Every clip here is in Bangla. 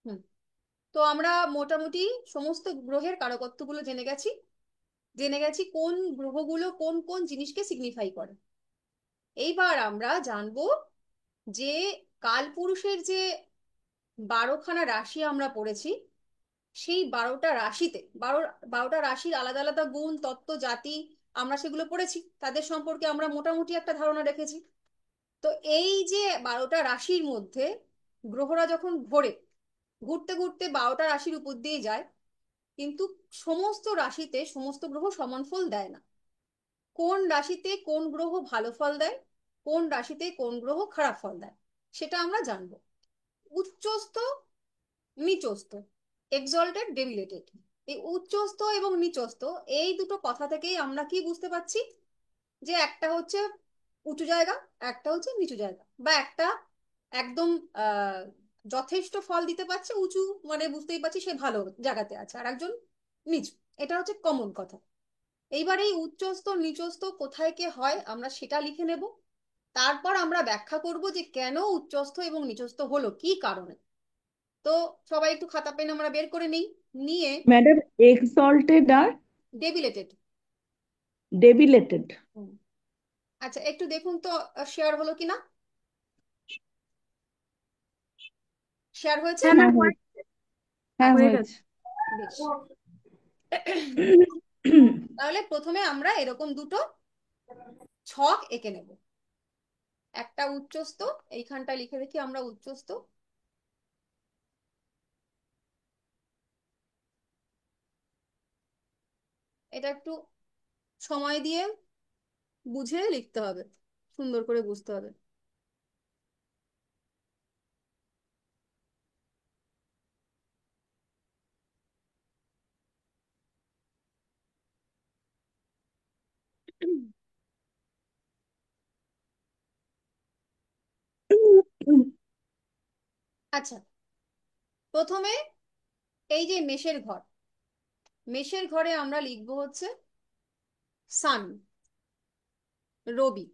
হুম। তো আমরা মোটামুটি সমস্ত গ্রহের কারকত্বগুলো জেনে গেছি কোন গ্রহগুলো কোন কোন জিনিসকে সিগনিফাই করে। এইবার আমরা জানবো যে কালপুরুষের যে 12খানা রাশি আমরা পড়েছি, সেই 12টা রাশির আলাদা আলাদা গুণ তত্ত্ব জাতি আমরা সেগুলো পড়েছি, তাদের সম্পর্কে আমরা মোটামুটি একটা ধারণা রেখেছি। তো এই যে 12টা রাশির মধ্যে গ্রহরা যখন ঘুরতে ঘুরতে 12টা রাশির উপর দিয়ে যায়, কিন্তু সমস্ত রাশিতে সমস্ত গ্রহ সমান ফল দেয় না। কোন রাশিতে কোন গ্রহ ভালো ফল দেয়, কোন রাশিতে কোন গ্রহ খারাপ ফল দেয়, সেটা আমরা জানবো। উচ্চস্থ, নিচস্থ, এক্সল্টেড, ডেভিলেটেড, এই উচ্চস্থ এবং নিচস্থ এই দুটো কথা থেকেই আমরা কি বুঝতে পারছি, যে একটা হচ্ছে উঁচু জায়গা, একটা হচ্ছে নিচু জায়গা, বা একটা একদম আহ যথেষ্ট ফল দিতে পারছে উঁচু, মানে বুঝতেই পারছি সে ভালো জায়গাতে আছে, আর একজন নিচু। এটা হচ্ছে কমন কথা। এইবার এই উচ্চস্থ নিচস্থ কোথায় কে হয় আমরা সেটা লিখে নেব। তারপর আমরা ব্যাখ্যা করব যে কেন উচ্চস্থ এবং নিচস্থ হলো, কি কারণে। তো সবাই একটু খাতা পেন আমরা বের করে নিই, নিয়ে। ম্যাডাম, এক্সল্টেড আর ডেবিলেটেড। ডেবিলেটেড। আচ্ছা, একটু দেখুন তো শেয়ার হলো কিনা। শেয়ার হয়েছে? হ্যাঁ ম্যাম, হ্যাঁ, হয়ে হয়েছে। গেছে। বেশ। তাহলে প্রথমে আমরা এরকম দুটো ছক এঁকে নেব। একটা উচ্চস্থ, এইখানটা লিখে দেখি আমরা উচ্চস্থ। এটা একটু সময় দিয়ে বুঝে লিখতে হবে, সুন্দর করে বুঝতে হবে। আচ্ছা, প্রথমে এই যে মেষের ঘরে আমরা লিখবো হচ্ছে সান, রবি।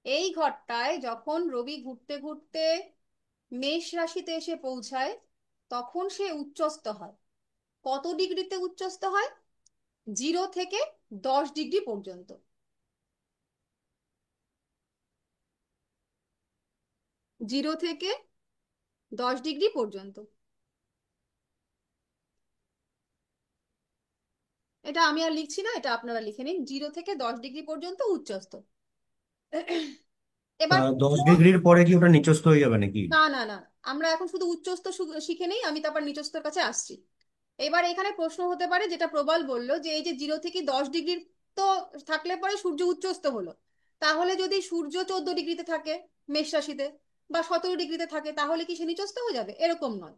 এই ঘরটায় যখন রবি ঘুরতে ঘুরতে মেষ রাশিতে এসে পৌঁছায়, তখন সে উচ্চস্থ হয়। কত ডিগ্রিতে উচ্চস্থ হয়? 0 থেকে 10 ডিগ্রি পর্যন্ত। 0 থেকে 10 ডিগ্রি পর্যন্ত। এটা আমি আর লিখছি না, এটা আপনারা লিখে নিন, 0 থেকে 10 ডিগ্রি পর্যন্ত উচ্চস্থ। এবার 10 ডিগ্রির পরে কি ওটা নিচস্থ হয়ে যাবে নাকি? না না না, আমরা এখন শুধু উচ্চস্থ শিখে নেই, আমি তারপর নিচস্থর কাছে আসছি। এবার এখানে প্রশ্ন হতে পারে, যেটা প্রবাল বললো, যে এই যে 0 থেকে 10 ডিগ্রি তো থাকলে পরে সূর্য উচ্চস্থ হলো, তাহলে যদি সূর্য 14 ডিগ্রিতে থাকে মেষ রাশিতে, বা 17 ডিগ্রিতে থাকে, তাহলে কি সে নিচস্থ হয়ে যাবে? এরকম নয়।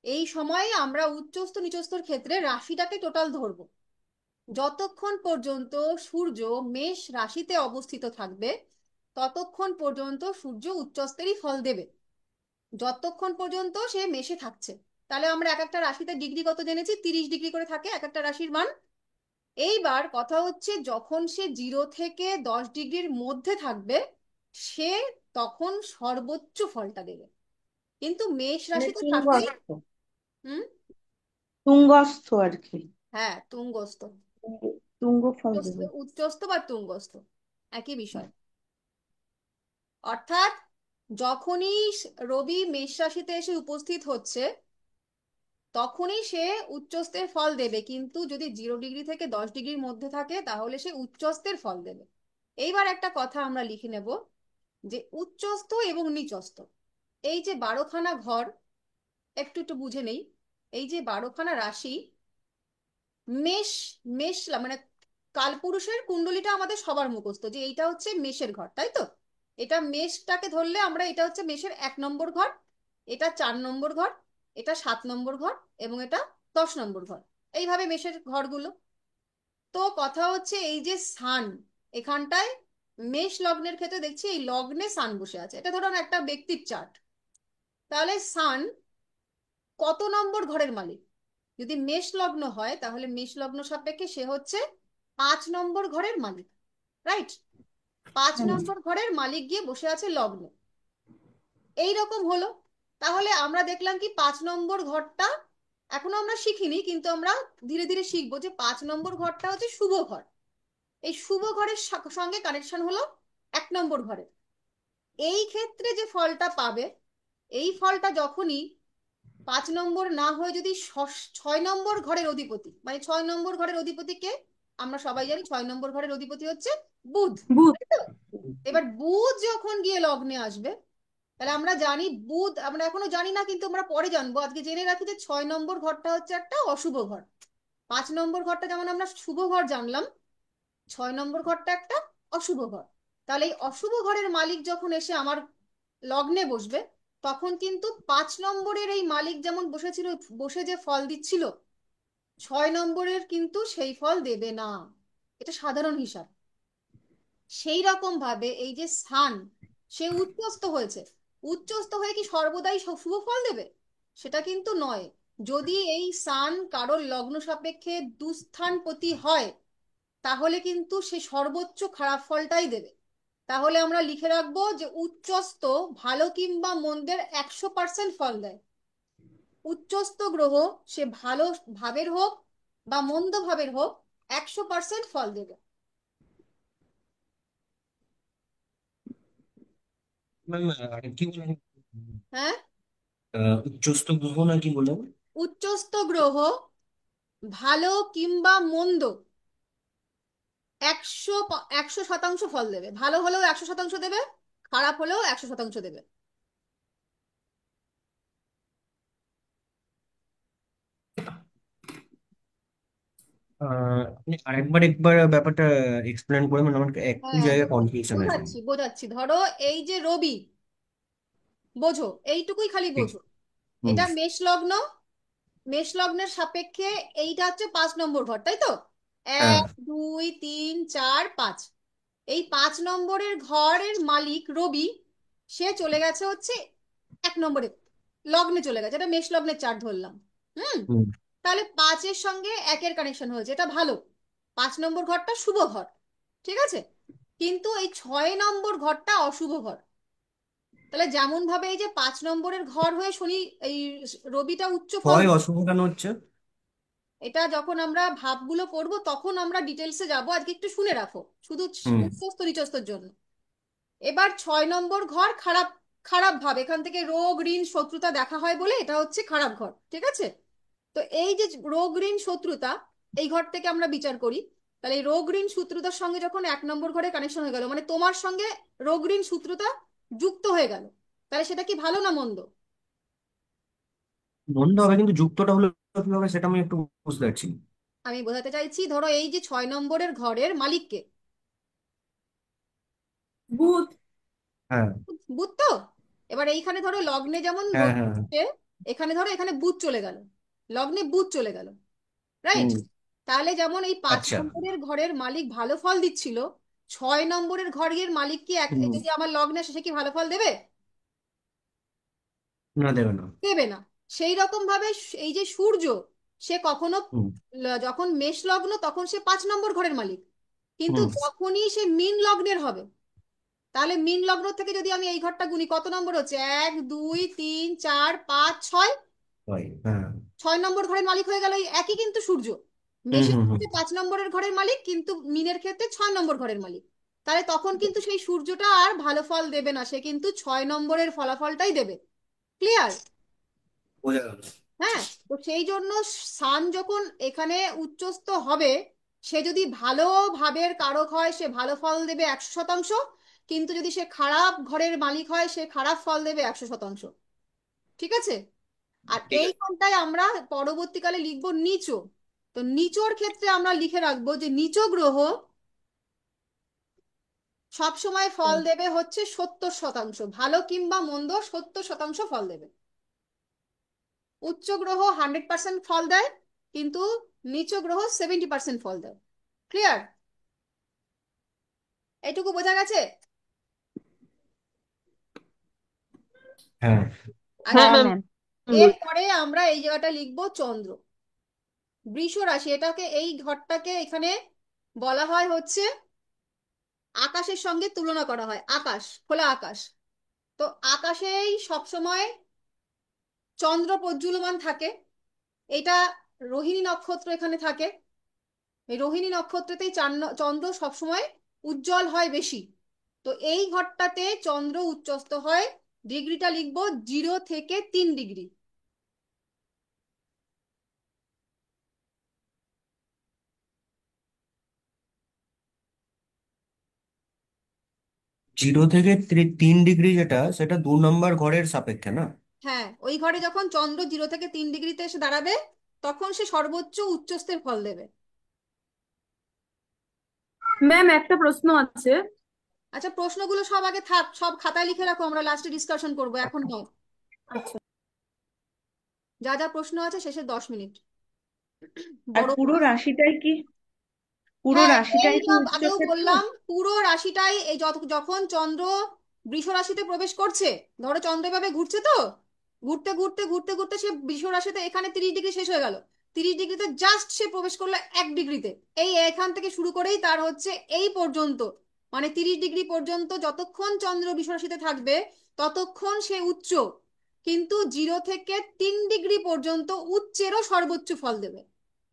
এই সময়ে আমরা উচ্চস্থ নিচস্থর ক্ষেত্রে রাশিটাকে টোটাল ধরবো। যতক্ষণ পর্যন্ত সূর্য মেষ রাশিতে অবস্থিত থাকবে, ততক্ষণ পর্যন্ত সূর্য উচ্চস্থেরই ফল দেবে, যতক্ষণ পর্যন্ত সে মেষে থাকছে। তাহলে আমরা এক একটা রাশিতে ডিগ্রি কত জেনেছি, 30 ডিগ্রি করে থাকে এক একটা রাশির মান। এইবার কথা হচ্ছে যখন সে 0 থেকে 10 ডিগ্রির মধ্যে থাকবে, সে তখন সর্বোচ্চ ফলটা দেবে। কিন্তু মেষ মানে রাশিতে থাকলে, তুঙ্গস্থ। হুম, তুঙ্গস্থ আর কি। হ্যাঁ তুঙ্গস্থ। তুঙ্গ ফল দেবে। উচ্চস্থ বা তুঙ্গস্থ একই বিষয়। অর্থাৎ যখনই রবি মেষ রাশিতে এসে উপস্থিত হচ্ছে, তখনই সে উচ্চস্থের ফল দেবে, কিন্তু যদি 0 ডিগ্রি থেকে 10 ডিগ্রির মধ্যে থাকে তাহলে সে উচ্চস্থের ফল দেবে। এইবার একটা কথা আমরা লিখে নেব, যে উচ্চস্থ এবং নিচস্থ, এই যে 12খানা ঘর, একটু একটু বুঝে নেই। এই যে 12খানা রাশি, মেষ মেষ মানে কালপুরুষের কুণ্ডলীটা আমাদের সবার মুখস্থ, যে এইটা হচ্ছে মেষের ঘর, তাই তো? এটা মেষটাকে ধরলে আমরা, এটা হচ্ছে মেষের 1 নম্বর ঘর, এটা 4 নম্বর ঘর, এটা 7 নম্বর ঘর, এবং এটা 10 নম্বর ঘর। এইভাবে মেষের ঘরগুলো। তো কথা হচ্ছে এই যে সান, এখানটায় মেষ লগ্নের ক্ষেত্রে দেখছি এই লগ্নে সান বসে আছে, এটা ধরুন একটা ব্যক্তির চার্ট। তাহলে সান কত নম্বর ঘরের মালিক? যদি মেষ লগ্ন হয় তাহলে মেষ লগ্ন সাপেক্ষে সে হচ্ছে 5 নম্বর ঘরের মালিক, রাইট? পাঁচ হ্যাঁ ম্যাম। নম্বর ঘরের মালিক গিয়ে বসে আছে লগ্নে। এই রকম হলো। তাহলে আমরা দেখলাম কি 5 নম্বর ঘরটা এখনো আমরা শিখিনি, কিন্তু আমরা ধীরে ধীরে শিখবো যে 5 নম্বর ঘরটা হচ্ছে শুভ ঘর। এই শুভ ঘরের সঙ্গে কানেকশন হলো 1 নম্বর ঘরের। এই ক্ষেত্রে যে ফলটা পাবে, এই ফলটা যখনই 5 নম্বর না হয়ে যদি 6 নম্বর ঘরের অধিপতি, মানে 6 নম্বর ঘরের অধিপতি কে? আমরা সবাই জানি 6 নম্বর ঘরের অধিপতি হচ্ছে বুধ, বুধ। তাই তো? এবার বুধ যখন গিয়ে লগ্নে আসবে, তাহলে আমরা জানি বুধ, আমরা এখনো জানি না কিন্তু আমরা পরে জানবো, আজকে জেনে রাখি যে 6 নম্বর ঘরটা হচ্ছে একটা অশুভ ঘর। 5 নম্বর ঘরটা যেমন আমরা শুভ ঘর জানলাম, 6 নম্বর ঘরটা একটা অশুভ ঘর। তাহলে এই অশুভ ঘরের মালিক যখন এসে আমার লগ্নে বসবে, তখন কিন্তু 5 নম্বরের এই মালিক যেমন বসেছিল, বসে যে ফল দিচ্ছিল, 6 নম্বরের কিন্তু সেই ফল দেবে না। এটা সাধারণ হিসাব। সেই রকম ভাবে এই যে সান, সে উচ্চস্থ হয়েছে, উচ্চস্থ হয়ে কি সর্বদাই শুভ ফল দেবে? সেটা কিন্তু নয়। যদি এই সান কারোর লগ্ন সাপেক্ষে দুস্থানপতি হয়, তাহলে কিন্তু সে সর্বোচ্চ খারাপ ফলটাই দেবে। তাহলে আমরা লিখে রাখবো যে উচ্চস্থ ভালো কিংবা মন্দের 100% ফল দেয়। উচ্চস্থ গ্রহ, সে ভালো ভাবের হোক বা মন্দ ভাবের হোক, 100% ফল দেবে। ম্যাম, আর কি বলেন? হ্যাঁ, উচ্চস্থ গ্রহ না কি বললেন? উচ্চস্থ গ্রহ ভালো কিংবা মন্দ 100% ফল দেবে। ভালো হলেও 100% দেবে, খারাপ হলেও 100% দেবে। আপনি আরেকবার একবার ব্যাপারটা এক্সপ্লেন করে, মানে আমার একটু হ্যাঁ, জায়গায় কনফিউশন আছে। বোঝাচ্ছি বোঝাচ্ছি। ধরো এই যে রবি, বোঝো, এইটুকুই খালি ঠিক। বোঝো। হুম। এটা মেষ লগ্ন, মেষ লগ্নের সাপেক্ষে এইটা হচ্ছে 5 নম্বর ঘর, তাই তো? হ্যাঁ। 1 2 3 4 5, এই 5 নম্বরের ঘরের মালিক রবি, সে চলে গেছে হচ্ছে 1 নম্বরে, লগ্নে চলে গেছে। এটা মেষ লগ্নের চার্ট ধরলাম। হুম। হুম। তাহলে 5-এর সঙ্গে 1-এর কানেকশন হয়েছে, এটা ভালো। 5 নম্বর ঘরটা শুভ ঘর, ঠিক আছে। কিন্তু এই 6 নম্বর ঘরটা অশুভ ঘর। তাহলে যেমন ভাবে এই যে 5 নম্বরের ঘর হয়ে শনি, এই রবিটা উচ্চ ফল, ছয় অশুভ কেন হচ্ছে? এটা যখন আমরা ভাবগুলো করব তখন আমরা ডিটেলসে যাব, আজকে একটু শুনে রাখো শুধু হুম। উচ্চস্থ নিচস্থর জন্য। এবার 6 নম্বর ঘর খারাপ, খারাপ ভাব, এখান থেকে রোগ ঋণ শত্রুতা দেখা হয় বলে এটা হচ্ছে খারাপ ঘর, ঠিক আছে। তো এই যে রোগ ঋণ শত্রুতা, এই ঘর থেকে আমরা বিচার করি। তাহলে এই রোগ ঋণ শত্রুতার সঙ্গে যখন 1 নম্বর ঘরে কানেকশন হয়ে গেল, মানে তোমার সঙ্গে রোগ ঋণ শত্রুতা যুক্ত হয়ে গেল, তাহলে সেটা কি ভালো না মন্দ? মন্দ হবে, কিন্তু যুক্তটা হলো কিভাবে সেটা আমি একটু বুঝতে পারছি না। আমি বোঝাতে চাইছি, ধরো এই যে 6 নম্বরের ঘরের মালিককে, বুধ। হ্যাঁ, বুধ তো। এবার এইখানে ধরো লগ্নে যেমন হ্যাঁ, রবি হ্যাঁ, হ্যাঁ। আছে, এখানে ধরো এখানে বুধ চলে গেল, লগ্নে বুধ চলে গেল, রাইট। হুম। তাহলে যেমন এই পাঁচ আচ্ছা। নম্বরের ঘরের মালিক ভালো ফল দিচ্ছিল, 6 নম্বরের ঘরের মালিক কি হুম। যদি আমার লগ্নে আসে, সে কি ভালো ফল দেবে? না, দেবে না। দেবে না। সেই রকম ভাবে এই যে সূর্য, সে কখনো হুম। যখন মেষ লগ্ন তখন সে 5 নম্বর ঘরের মালিক, কিন্তু হুম। যখনই সে মীন লগ্নের হবে, তাহলে মীন লগ্ন থেকে যদি আমি এই ঘরটা গুনি, কত নম্বর হচ্ছে? 1 2 3 4 5 6, হয়, হ্যাঁ। 6 নম্বর ঘরের মালিক হয়ে গেল এই একই কিন্তু সূর্য। হুম, মেষের হুম, হুম। ক্ষেত্রে 5 নম্বরের ঘরের মালিক, কিন্তু মিনের ক্ষেত্রে 6 নম্বর ঘরের মালিক। তাহলে তখন কিন্তু সেই সূর্যটা আর ভালো ফল দেবে না, সে কিন্তু 6 নম্বরের ফলাফলটাই দেবে। ক্লিয়ার? বোঝা গেল। হ্যাঁ। তো সেই জন্য সান যখন এখানে উচ্চস্থ হবে, সে যদি ভালো ভাবের কারক হয়, সে ভালো ফল দেবে 100%। কিন্তু যদি সে খারাপ ঘরের মালিক হয়, সে খারাপ ফল দেবে 100%। ঠিক আছে। আর ঠিক আছে। এইখানটায় আমরা পরবর্তীকালে লিখবো নিচো। তো নিচোর ক্ষেত্রে আমরা লিখে রাখবো যে নিচো গ্রহ সব সময় ফল দেবে হচ্ছে 70%, ভালো কিংবা মন্দ 70% ফল দেবে। উচ্চ গ্রহ 100% ফল দেয়, কিন্তু নিচু গ্রহ 70% ফল দেয়। ক্লিয়ার? এইটুকু বোঝা গেছে? হ্যাঁ। আচ্ছা, হ্যাঁ, ম্যাম। এরপরে আমরা এই জায়গাটা লিখবো চন্দ্র, বৃষ রাশি। এটাকে, এই ঘরটাকে এখানে বলা হয় হচ্ছে আকাশের সঙ্গে তুলনা করা হয়, আকাশ, খোলা আকাশ। তো আকাশেই সবসময় চন্দ্র প্রজ্বলমান থাকে। এটা রোহিণী নক্ষত্র এখানে থাকে। এই রোহিণী নক্ষত্রতেই চন্দ্র সবসময় উজ্জ্বল হয় বেশি। তো এই ঘরটাতে চন্দ্র উচ্চস্থ হয়, ডিগ্রিটা লিখবো 0 থেকে 3 ডিগ্রি। 0 থেকে 3 ডিগ্রি, যেটা সেটা 2 নম্বর ঘরের সাপেক্ষে না? হ্যাঁ, ওই ঘরে যখন চন্দ্র 0 থেকে 3 ডিগ্রিতে এসে দাঁড়াবে তখন সে সর্বোচ্চ উচ্চস্থের ফল দেবে। ম্যাম একটা প্রশ্ন আছে। আচ্ছা, প্রশ্নগুলো সব আগে থাক, সব খাতায় লিখে রাখো, আমরা লাস্টে ডিসকাশন করবো, এখন নয়। আচ্ছা। যা যা প্রশ্ন আছে শেষের 10 মিনিট আর বড় পুরো করে। রাশিটাই কি, পুরো হ্যাঁ, এই রাশিটাই কি যা আগেও উচ্চক্ষেত্র? বললাম, পুরো রাশিটাই এই যখন চন্দ্র বৃষ রাশিতে প্রবেশ করছে, ধরো চন্দ্র এভাবে ঘুরছে, তো ঘুরতে ঘুরতে ঘুরতে ঘুরতে সে বৃষ রাশিতে এখানে 30 ডিগ্রি শেষ হয়ে গেল, 30 ডিগ্রিতে জাস্ট সে প্রবেশ করলো 1 ডিগ্রিতে। এই এখান থেকে শুরু করেই তার হচ্ছে এই পর্যন্ত, মানে 30 ডিগ্রি পর্যন্ত যতক্ষণ চন্দ্র বৃষ রাশিতে থাকবে ততক্ষণ সে উচ্চ। কিন্তু 0 থেকে 3 ডিগ্রি পর্যন্ত উচ্চেরও সর্বোচ্চ ফল দেবে।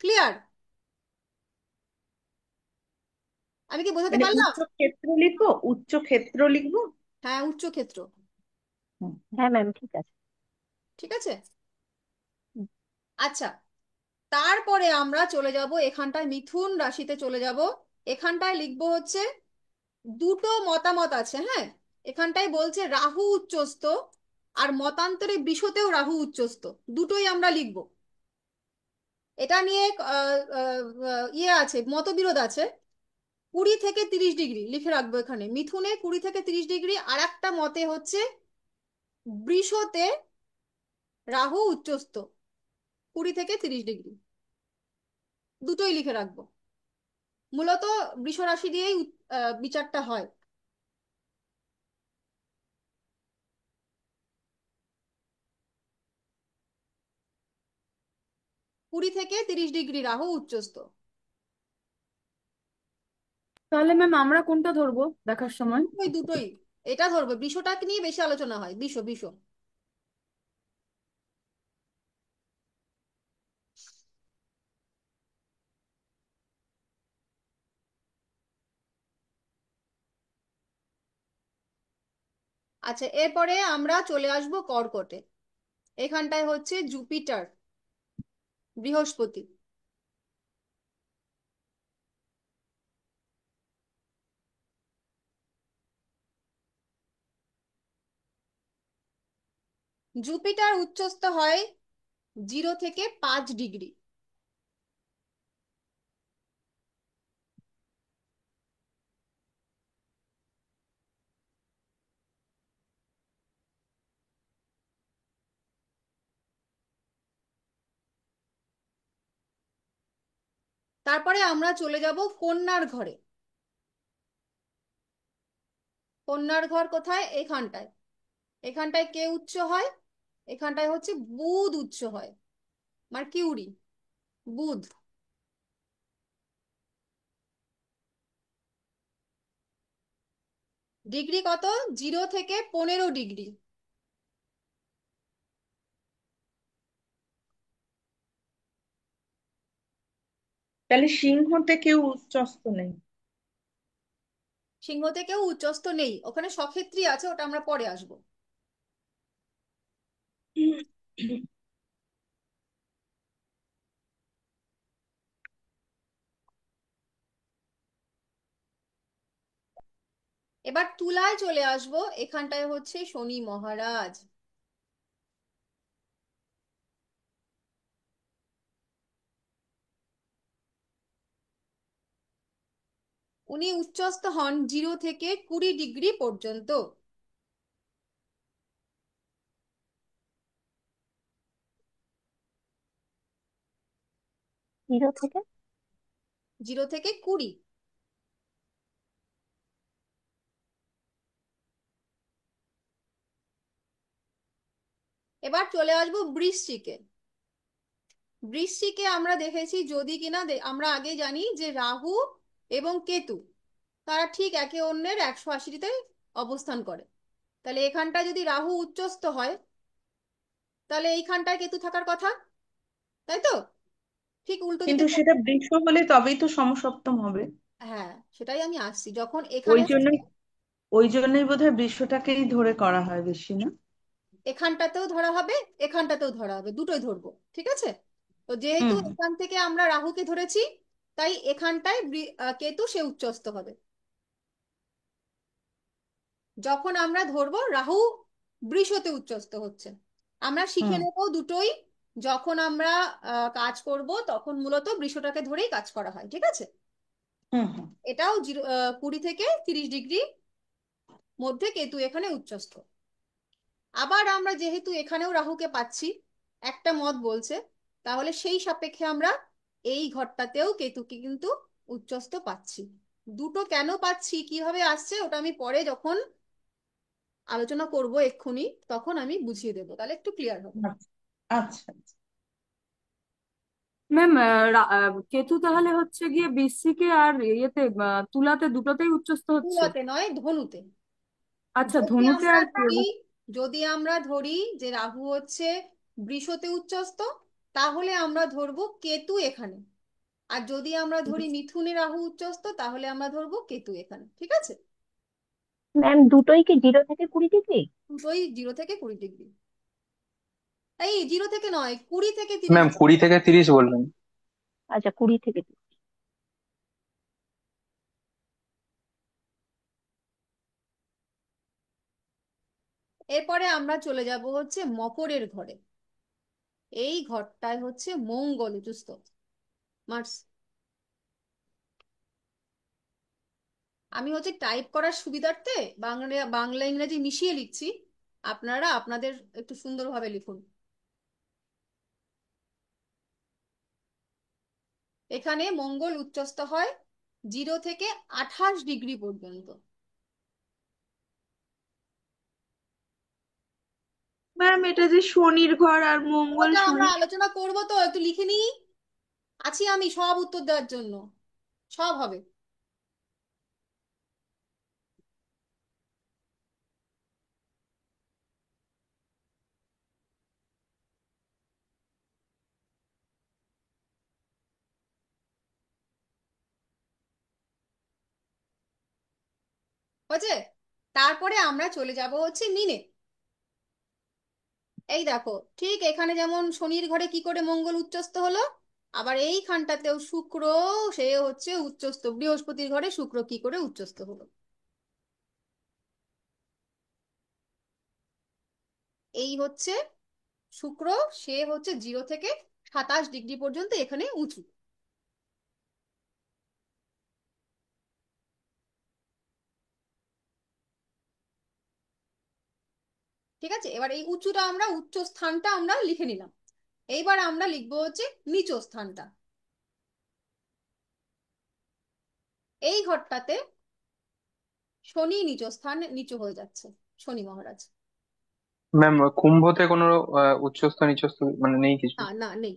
ক্লিয়ার? আমি কি বোঝাতে মানে পারলাম? উচ্চক্ষেত্র লিখবো, উচ্চক্ষেত্র লিখবো? হ্যাঁ, উচ্চ ক্ষেত্র। হুম। হ্যাঁ ম্যাম, ঠিক আছে। ঠিক আছে। আচ্ছা, তারপরে আমরা চলে যাব এখানটায়, মিথুন রাশিতে চলে যাব। এখানটায় লিখবো হচ্ছে, দুটো মতামত আছে, হ্যাঁ। এখানটায় বলছে রাহু উচ্চস্থ, আর মতান্তরে বৃষতেও রাহু উচ্চস্থ, দুটোই আমরা লিখবো। এটা নিয়ে ইয়ে আছে, মতবিরোধ আছে। 20 থেকে 30 ডিগ্রি লিখে রাখবো এখানে, মিথুনে 20 থেকে 30 ডিগ্রি, আর একটা মতে হচ্ছে বৃষতে রাহু উচ্চস্থ 20 থেকে 30 ডিগ্রি, দুটোই লিখে রাখবো। মূলত বৃষ রাশি দিয়েই বিচারটা হয়। 20 থেকে 30 ডিগ্রি রাহু উচ্চস্থ। তাহলে ম্যাম আমরা কোনটা ধরবো দেখার সময়? দুটোই দুটোই, এটা ধরবে, বৃষটাকে নিয়ে বেশি আলোচনা হয়, বিষ বিষ। আচ্ছা, এরপরে আমরা চলে আসব কর্কটে। এখানটায় হচ্ছে জুপিটার, বৃহস্পতি। জুপিটার উচ্চস্থ হয় 0 থেকে 5 ডিগ্রি। তারপরে আমরা চলে যাব কন্যার ঘরে। কন্যার ঘর কোথায়? এখানটায়। এখানটায় কে উচ্চ হয়? এখানটায় হচ্ছে বুধ উচ্চ হয়, মার্কিউরি, বুধ। ডিগ্রি কত? 0 থেকে 15 ডিগ্রি। তাহলে সিংহতে কেউ উচ্চস্থ নেই? সিংহ থেকেও উচ্চস্থ নেই, ওখানে সক্ষেত্রী আছে, ওটা আমরা পরে আসবো। এবার তুলায় চলে আসবো, এখানটায় হচ্ছে শনি মহারাজ। উনি উচ্চস্থ হন 0 থেকে 20 ডিগ্রি পর্যন্ত। 0 থেকে? 0 থেকে 20। এবার চলে আসবো বৃশ্চিকে। বৃশ্চিকে আমরা দেখেছি, যদি কিনা আমরা আগে জানি যে রাহু এবং কেতু তারা ঠিক একে অন্যের 180 ডিগ্রিতে অবস্থান করে। তাহলে এখানটা যদি রাহু উচ্চস্থ হয় তাহলে এইখানটায় কেতু থাকার কথা, তাই তো? ঠিক উল্টো দিকে কিন্তু সেটা বৃষ হলে তবেই তো সমসপ্তম হবে। হ্যাঁ, সেটাই আমি আসছি, যখন ওই এখানে জন্যই ওই জন্যই বোধহয় বৃষটাকেই ধরে করা হয় বেশি, না? এখানটাতেও ধরা হবে, এখানটাতেও ধরা হবে, দুটোই ধরবো, ঠিক আছে? তো যেহেতু হুম এখান থেকে আমরা রাহুকে ধরেছি, তাই এখানটায় কেতু সে উচ্চস্থ হবে। যখন আমরা ধরবো রাহু বৃষতে উচ্চস্থ হচ্ছে, আমরা শিখে হুম নেবো দুটোই। যখন আমরা কাজ করব তখন মূলত বৃষটাকে ধরেই কাজ করা হয়, ঠিক আছে? হুম হুম। এটাও 20 থেকে 30 ডিগ্রি মধ্যে কেতু এখানে উচ্চস্থ। আবার আমরা যেহেতু এখানেও রাহুকে পাচ্ছি, একটা মত বলছে, তাহলে সেই সাপেক্ষে আমরা এই ঘরটাতেও কেতুকে কিন্তু উচ্চস্থ পাচ্ছি। দুটো কেন পাচ্ছি, কিভাবে আসছে, ওটা আমি পরে যখন আলোচনা করব এক্ষুনি, তখন আমি বুঝিয়ে দেবো, তাহলে একটু ক্লিয়ার হবে। আচ্ছা আচ্ছা আচ্ছা। ম্যাম, কেতু তাহলে হচ্ছে গিয়ে বৃশ্চিকে আর ইয়েতে তুলাতে দুটোতেই উচ্চস্থ হচ্ছে? তুলাতে নয়, ধনুতে। আচ্ছা, যদি ধনুতে আমরা আর ধরি যদি আমরা ধরি যে রাহু হচ্ছে বৃষতে উচ্চস্থ, তাহলে আমরা ধরবো কেতু এখানে। আর যদি আমরা ধরি মিথুনে রাহু উচ্চস্থ, তাহলে আমরা ধরবো কেতু এখানে, ঠিক আছে? ম্যাম, দুটোই কি 0 থেকে 20 ডিগ্রি? দুটোই 0 থেকে 20 ডিগ্রি। এই 0 থেকে নয়, 20 থেকে ম্যাম 30 ডিগ্রি। 20 থেকে 30 বললেন। আচ্ছা, 20 থেকে 30। এরপরে আমরা চলে যাব হচ্ছে মকরের ঘরে। এই ঘরটায় হচ্ছে মঙ্গল উচ্চস্থ, মার্স। আমি হচ্ছে টাইপ করার সুবিধার্থে বাংলা বাংলা ইংরেজি মিশিয়ে লিখছি, আপনারা আপনাদের একটু সুন্দরভাবে লিখুন। এখানে মঙ্গল উচ্চস্থ হয় 0 থেকে 28 ডিগ্রি পর্যন্ত। ম্যাম, এটা যে শনির ঘর আর মঙ্গল ওটা আমরা শনি। আলোচনা করব, তো একটু লিখে নিই, আছি আমি সব উত্তর দেওয়ার জন্য, সব হবে। হয়েছে? তারপরে আমরা চলে যাব হচ্ছে মিনে। এই দেখো, ঠিক এখানে যেমন শনির ঘরে কি করে মঙ্গল উচ্চস্থ হলো, আবার এইখানটাতেও শুক্র, সে হচ্ছে উচ্চস্থ, বৃহস্পতির ঘরে শুক্র কি করে উচ্চস্থ হলো। এই হচ্ছে শুক্র, সে হচ্ছে 0 থেকে 27 ডিগ্রি পর্যন্ত এখানে উঁচু। ঠিক আছে, এবার এই উঁচুটা আমরা, উচ্চ স্থানটা আমরা লিখে নিলাম। এইবার আমরা লিখবো হচ্ছে নিচ স্থানটা। এই ঘরটাতে শনি নিচ স্থান, নিচু হয়ে যাচ্ছে শনি মহারাজ। ম্যাম কুম্ভতে কোনো উচ্চস্থ নিচস্থ মানে নেই কিছু? না না, নেই।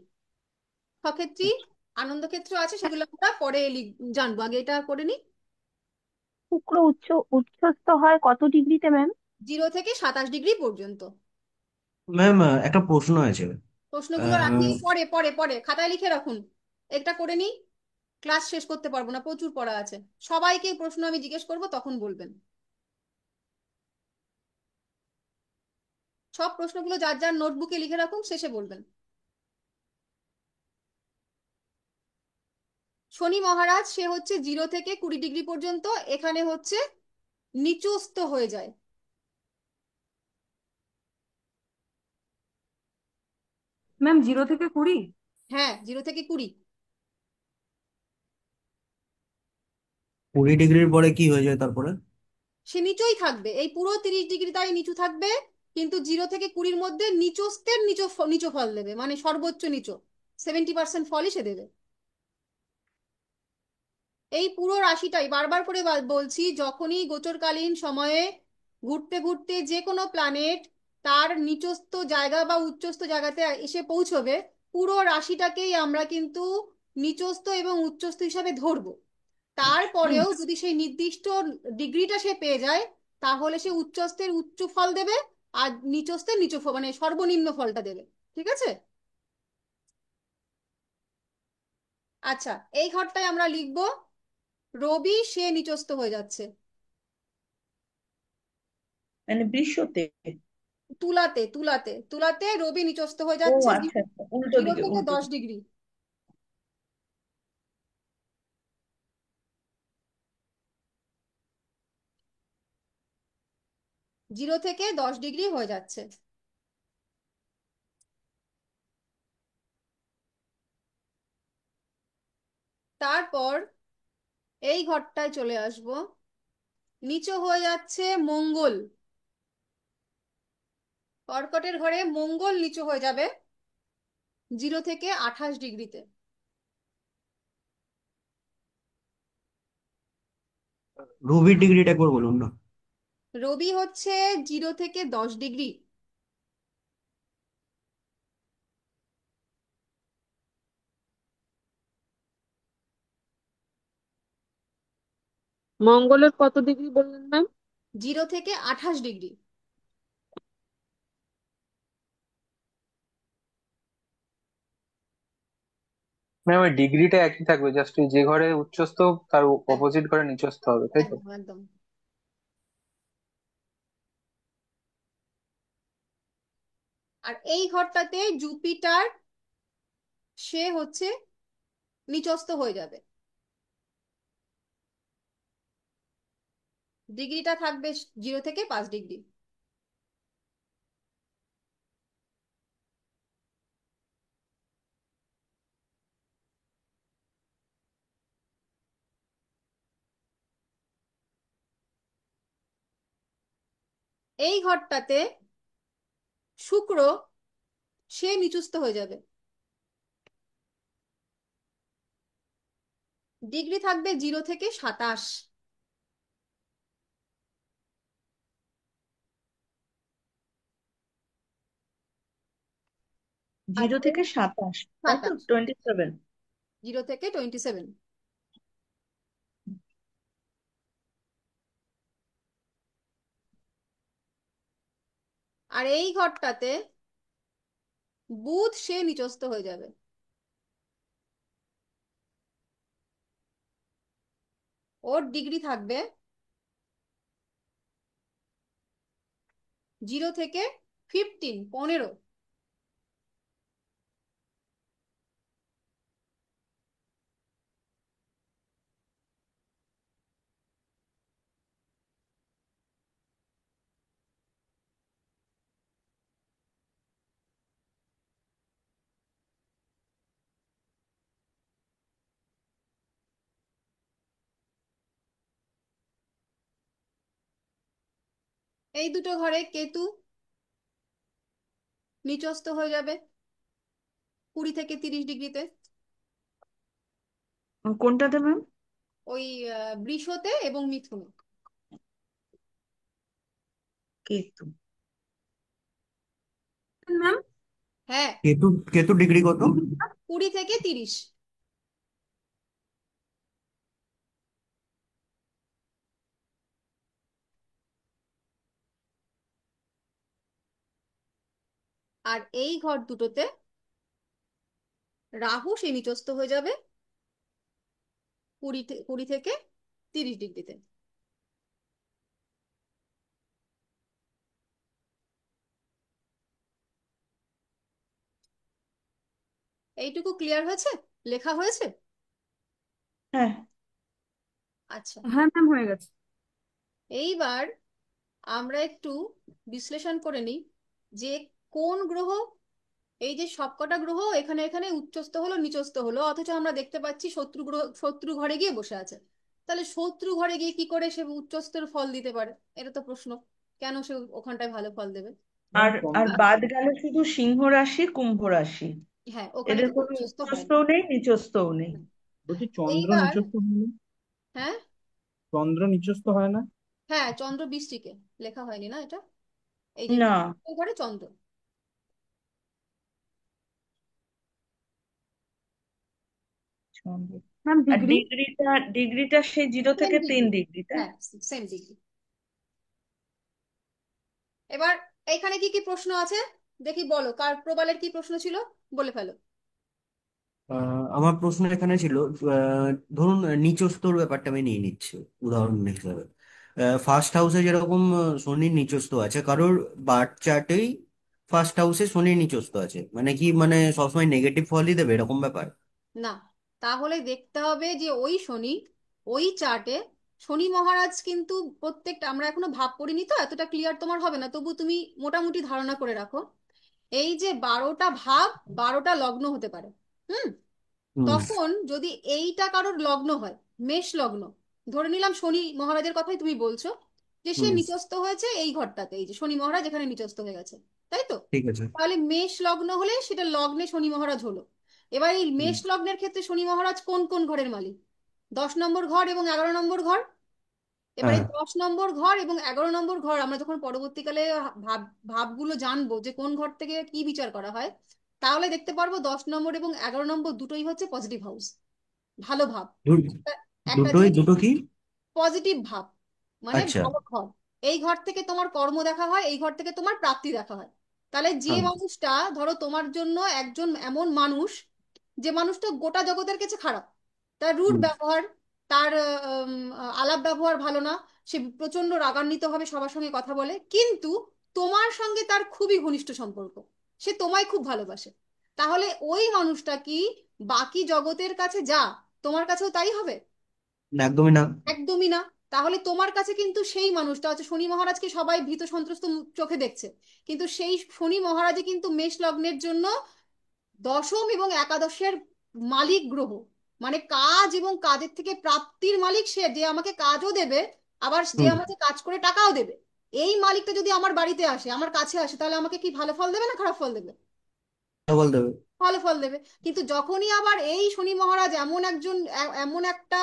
সক্ষেত্রী, আনন্দক্ষেত্র আছে, সেগুলো আমরা পরে জানবো, আগে এটা করে নি। শুক্র উচ্চস্থ হয় কত ডিগ্রিতে ম্যাম? 0 থেকে 27 ডিগ্রি পর্যন্ত। ম্যাম, একটা প্রশ্ন আছে। প্রশ্নগুলো রাখি আহ, পরে, পরে পরে খাতায় লিখে রাখুন। একটা করে নি, ক্লাস শেষ করতে পারবো না, প্রচুর পড়া আছে। সবাইকে প্রশ্ন আমি জিজ্ঞেস করব, তখন বলবেন। সব প্রশ্নগুলো যার যার নোটবুকে লিখে রাখুন, শেষে বলবেন। শনি মহারাজ সে হচ্ছে 0 থেকে 20 ডিগ্রি পর্যন্ত এখানে হচ্ছে নিচুস্থ হয়ে যায়। ম্যাম, 0 থেকে 20? হ্যাঁ, 0 থেকে 20। 20 ডিগ্রির পরে কি হয়ে যায় তারপরে? সে নিচুই থাকবে, এই পুরো 30 ডিগ্রি তাই নিচু থাকবে, কিন্তু 0 থেকে 20-র মধ্যে নিচস্থের নিচু নিচু ফল দেবে, মানে সর্বোচ্চ নিচু 70% ফলই সে দেবে। এই পুরো রাশিটাই বারবার করে বলছি, যখনই গোচরকালীন সময়ে ঘুরতে ঘুরতে যে কোনো প্ল্যানেট তার নিচস্থ জায়গা বা উচ্চস্থ জায়গাতে এসে পৌঁছবে, পুরো রাশিটাকেই আমরা কিন্তু নিচস্থ এবং উচ্চস্থ হিসাবে ধরবো। হুম। তারপরেও যদি সেই নির্দিষ্ট ডিগ্রিটা সে পেয়ে যায়, তাহলে সে উচ্চস্থের উচ্চ ফল দেবে, আর নিচস্থে মানে সর্বনিম্ন ফলটা দেবে। ঠিক আছে? আচ্ছা, এই ঘরটায় আমরা লিখবো রবি সে নিচস্থ হয়ে যাচ্ছে। মানে বৃষতে। তুলাতে তুলাতে তুলাতে রবি নিচস্থ হয়ে ও যাচ্ছে আচ্ছা আচ্ছা, উল্টো 0 দিকে থেকে উল্টো 10 ডিগ্রি। 0 থেকে 10 ডিগ্রি হয়ে যাচ্ছে। তারপর এই ঘরটায় চলে আসবো, নিচু হয়ে যাচ্ছে মঙ্গল। কর্কটের ঘরে মঙ্গল নিচু হয়ে যাবে 0 থেকে 28 ডিগ্রিতে। রবির ডিগ্রিটা একবার বলুন না। রবি হচ্ছে 0 থেকে 10 ডিগ্রি। মঙ্গলের কত ডিগ্রি বললেন ম্যাম? 0 থেকে 28 ডিগ্রি। ম্যাম ওই ডিগ্রিটা একই থাকবে, জাস্ট যে ঘরে উচ্চস্থ তার হ্যাঁ, অপোজিট ঘরে নিচস্থ হবে, তাই তো? একদম একদম। আর এই ঘরটাতে জুপিটার সে হচ্ছে নিচস্থ হয়ে যাবে। ডিগ্রিটা থাকবে 0 থেকে 5 ডিগ্রি। এই ঘরটাতে শুক্র সে নিচস্থ হয়ে যাবে। ডিগ্রি থাকবে 0 থেকে 27। আর 0 থেকে 27, তাই তো? 27, 27। 0 থেকে 27। আর এই ঘরটাতে বুধ সে নিচস্থ হয়ে যাবে। ওর ডিগ্রি থাকবে 0 থেকে 15। এই দুটো ঘরে কেতু নিচস্থ হয়ে যাবে 20 থেকে 30 ডিগ্রিতে। কোনটাতে ম্যাম? ওই বৃষতে এবং মিথুনে। কেতু। ম্যাম হ্যাঁ, কেতু কেতু ডিগ্রি কত? 20 থেকে 30। আর এই ঘর দুটোতে রাহু সে নিচস্থ হয়ে যাবে 20 থেকে 30 ডিগ্রিতে। এইটুকু ক্লিয়ার হয়েছে? লেখা হয়েছে? হ্যাঁ। আচ্ছা, হ্যাঁ ম্যাম, হয়ে গেছে। এইবার আমরা একটু বিশ্লেষণ করে নিই যে কোন গ্রহ, এই যে সবকটা গ্রহ এখানে এখানে উচ্চস্থ হলো নিচস্থ হলো, অথচ আমরা দেখতে পাচ্ছি শত্রু ঘরে গিয়ে বসে আছে। তাহলে শত্রু ঘরে গিয়ে কি করে সে উচ্চস্থের ফল দিতে পারে? এটা তো প্রশ্ন। কেন সে ওখানটায় ভালো ফল দেবে? আর আর বা বাদ গেল শুধু সিংহ রাশি, কুম্ভ রাশি। হ্যাঁ, ওখানে এদের কিন্তু কোনো উচ্চস্থ হয় না। উচ্চস্থও নেই, নিচস্থও নেই। বলছি চন্দ্র এইবার নিচস্থ হয় না? হ্যাঁ, চন্দ্র নিচস্থ হয় না? হ্যাঁ, চন্দ্র বৃষ্টিকে লেখা হয়নি না এটা? এই যে না। ঘরে চন্দ্র। চন্দ্র। ম্যাম আর ডিগ্রি? ডিগ্রিটা সেই জিরো সেম থেকে তিন ডিগ্রি। ডিগ্রি তাই? হ্যাঁ, সেম ডিগ্রি। এবার এইখানে কি কি প্রশ্ন আছে দেখি, বলো কার প্রবালের কি প্রশ্ন ছিল, বলে ফেলো। আমার প্রশ্ন এখানে ছিল, ধরুন নিচস্তর ব্যাপারটা আমি নিয়ে নিচ্ছি উদাহরণ হিসাবে। ফার্স্ট হাউসে যেরকম শনির নিচস্থ আছে, কারোর বার্থ চার্টেই ফার্স্ট হাউসে শনির নিচস্থ আছে, মানে কি মানে সবসময় নেগেটিভ ফলই দেবে এরকম ব্যাপার? না, তাহলে দেখতে হবে যে ওই শনি, ওই চার্টে শনি মহারাজ কিন্তু প্রত্যেকটা, আমরা এখনো ভাব পড়িনি তো এতটা ক্লিয়ার তোমার হবে না, তবু তুমি মোটামুটি ধারণা করে রাখো। এই যে 12টা ভাব, 12টা লগ্ন হতে পারে। হুম। হুম। তখন যদি এইটা কারোর লগ্ন হয়, মেষ লগ্ন, ধরে নিলাম শনি মহারাজের কথাই তুমি বলছো, যে সে হুম। নিচস্থ হয়েছে এই ঘরটাতে, এই যে শনি মহারাজ এখানে নিচস্থ হয়ে গেছে, তাই তো? ঠিক আছে। তাহলে মেষ লগ্ন হলে সেটা লগ্নে শনি মহারাজ হলো। এবার এই হুম। মেষ লগ্নের ক্ষেত্রে শনি মহারাজ কোন কোন ঘরের মালিক? 10 নম্বর ঘর এবং 11 নম্বর ঘর। এবার এই হ্যাঁ। 10 নম্বর ঘর এবং 11 নম্বর ঘর আমরা যখন পরবর্তীকালে ভাব ভাবগুলো জানবো যে কোন ঘর থেকে কি বিচার করা হয়, তাহলে দেখতে পারবো 10 নম্বর এবং 11 নম্বর দুটোই হচ্ছে পজিটিভ হাউস, ভালো ভাব। দু- একটা একটা যে দুটোই দুটো কি? পজিটিভ ভাব, মানে আচ্ছা। ভালো ঘর। এই ঘর থেকে তোমার কর্ম দেখা হয়, এই ঘর থেকে তোমার প্রাপ্তি দেখা হয়। তাহলে যে হ্যাঁ। মানুষটা, ধরো তোমার জন্য একজন এমন মানুষ, যে মানুষটা গোটা জগতের কাছে খারাপ, তার রুড হুম। ব্যবহার, তার আলাপ ব্যবহার ভালো না, সে প্রচন্ড রাগান্বিত ভাবে সবার সঙ্গে কথা বলে, কিন্তু তোমার সঙ্গে তার খুবই ঘনিষ্ঠ সম্পর্ক, সে তোমায় খুব ভালোবাসে, তাহলে ওই মানুষটা কি বাকি জগতের কাছে যা, তোমার কাছেও তাই হবে? না, একদমই না। একদমই না। তাহলে তোমার কাছে কিন্তু সেই মানুষটা হচ্ছে শনি মহারাজকে সবাই ভীত সন্ত্রস্ত চোখে দেখছে, কিন্তু সেই শনি মহারাজই কিন্তু মেষ লগ্নের জন্য দশম এবং একাদশের মালিক গ্রহ, মানে কাজ এবং কাজের থেকে প্রাপ্তির মালিক, সে যে আমাকে কাজও দেবে, আবার যে হুম। আমাকে কাজ করে টাকাও দেবে। এই মালিকটা যদি আমার বাড়িতে আসে, আমার কাছে আসে, তাহলে আমাকে কি ভালো ফল দেবে না খারাপ ফল দেবে? বল দেবে। ভালো ফল দেবে। কিন্তু যখনই আবার এই শনি মহারাজ এমন একজন এমন একটা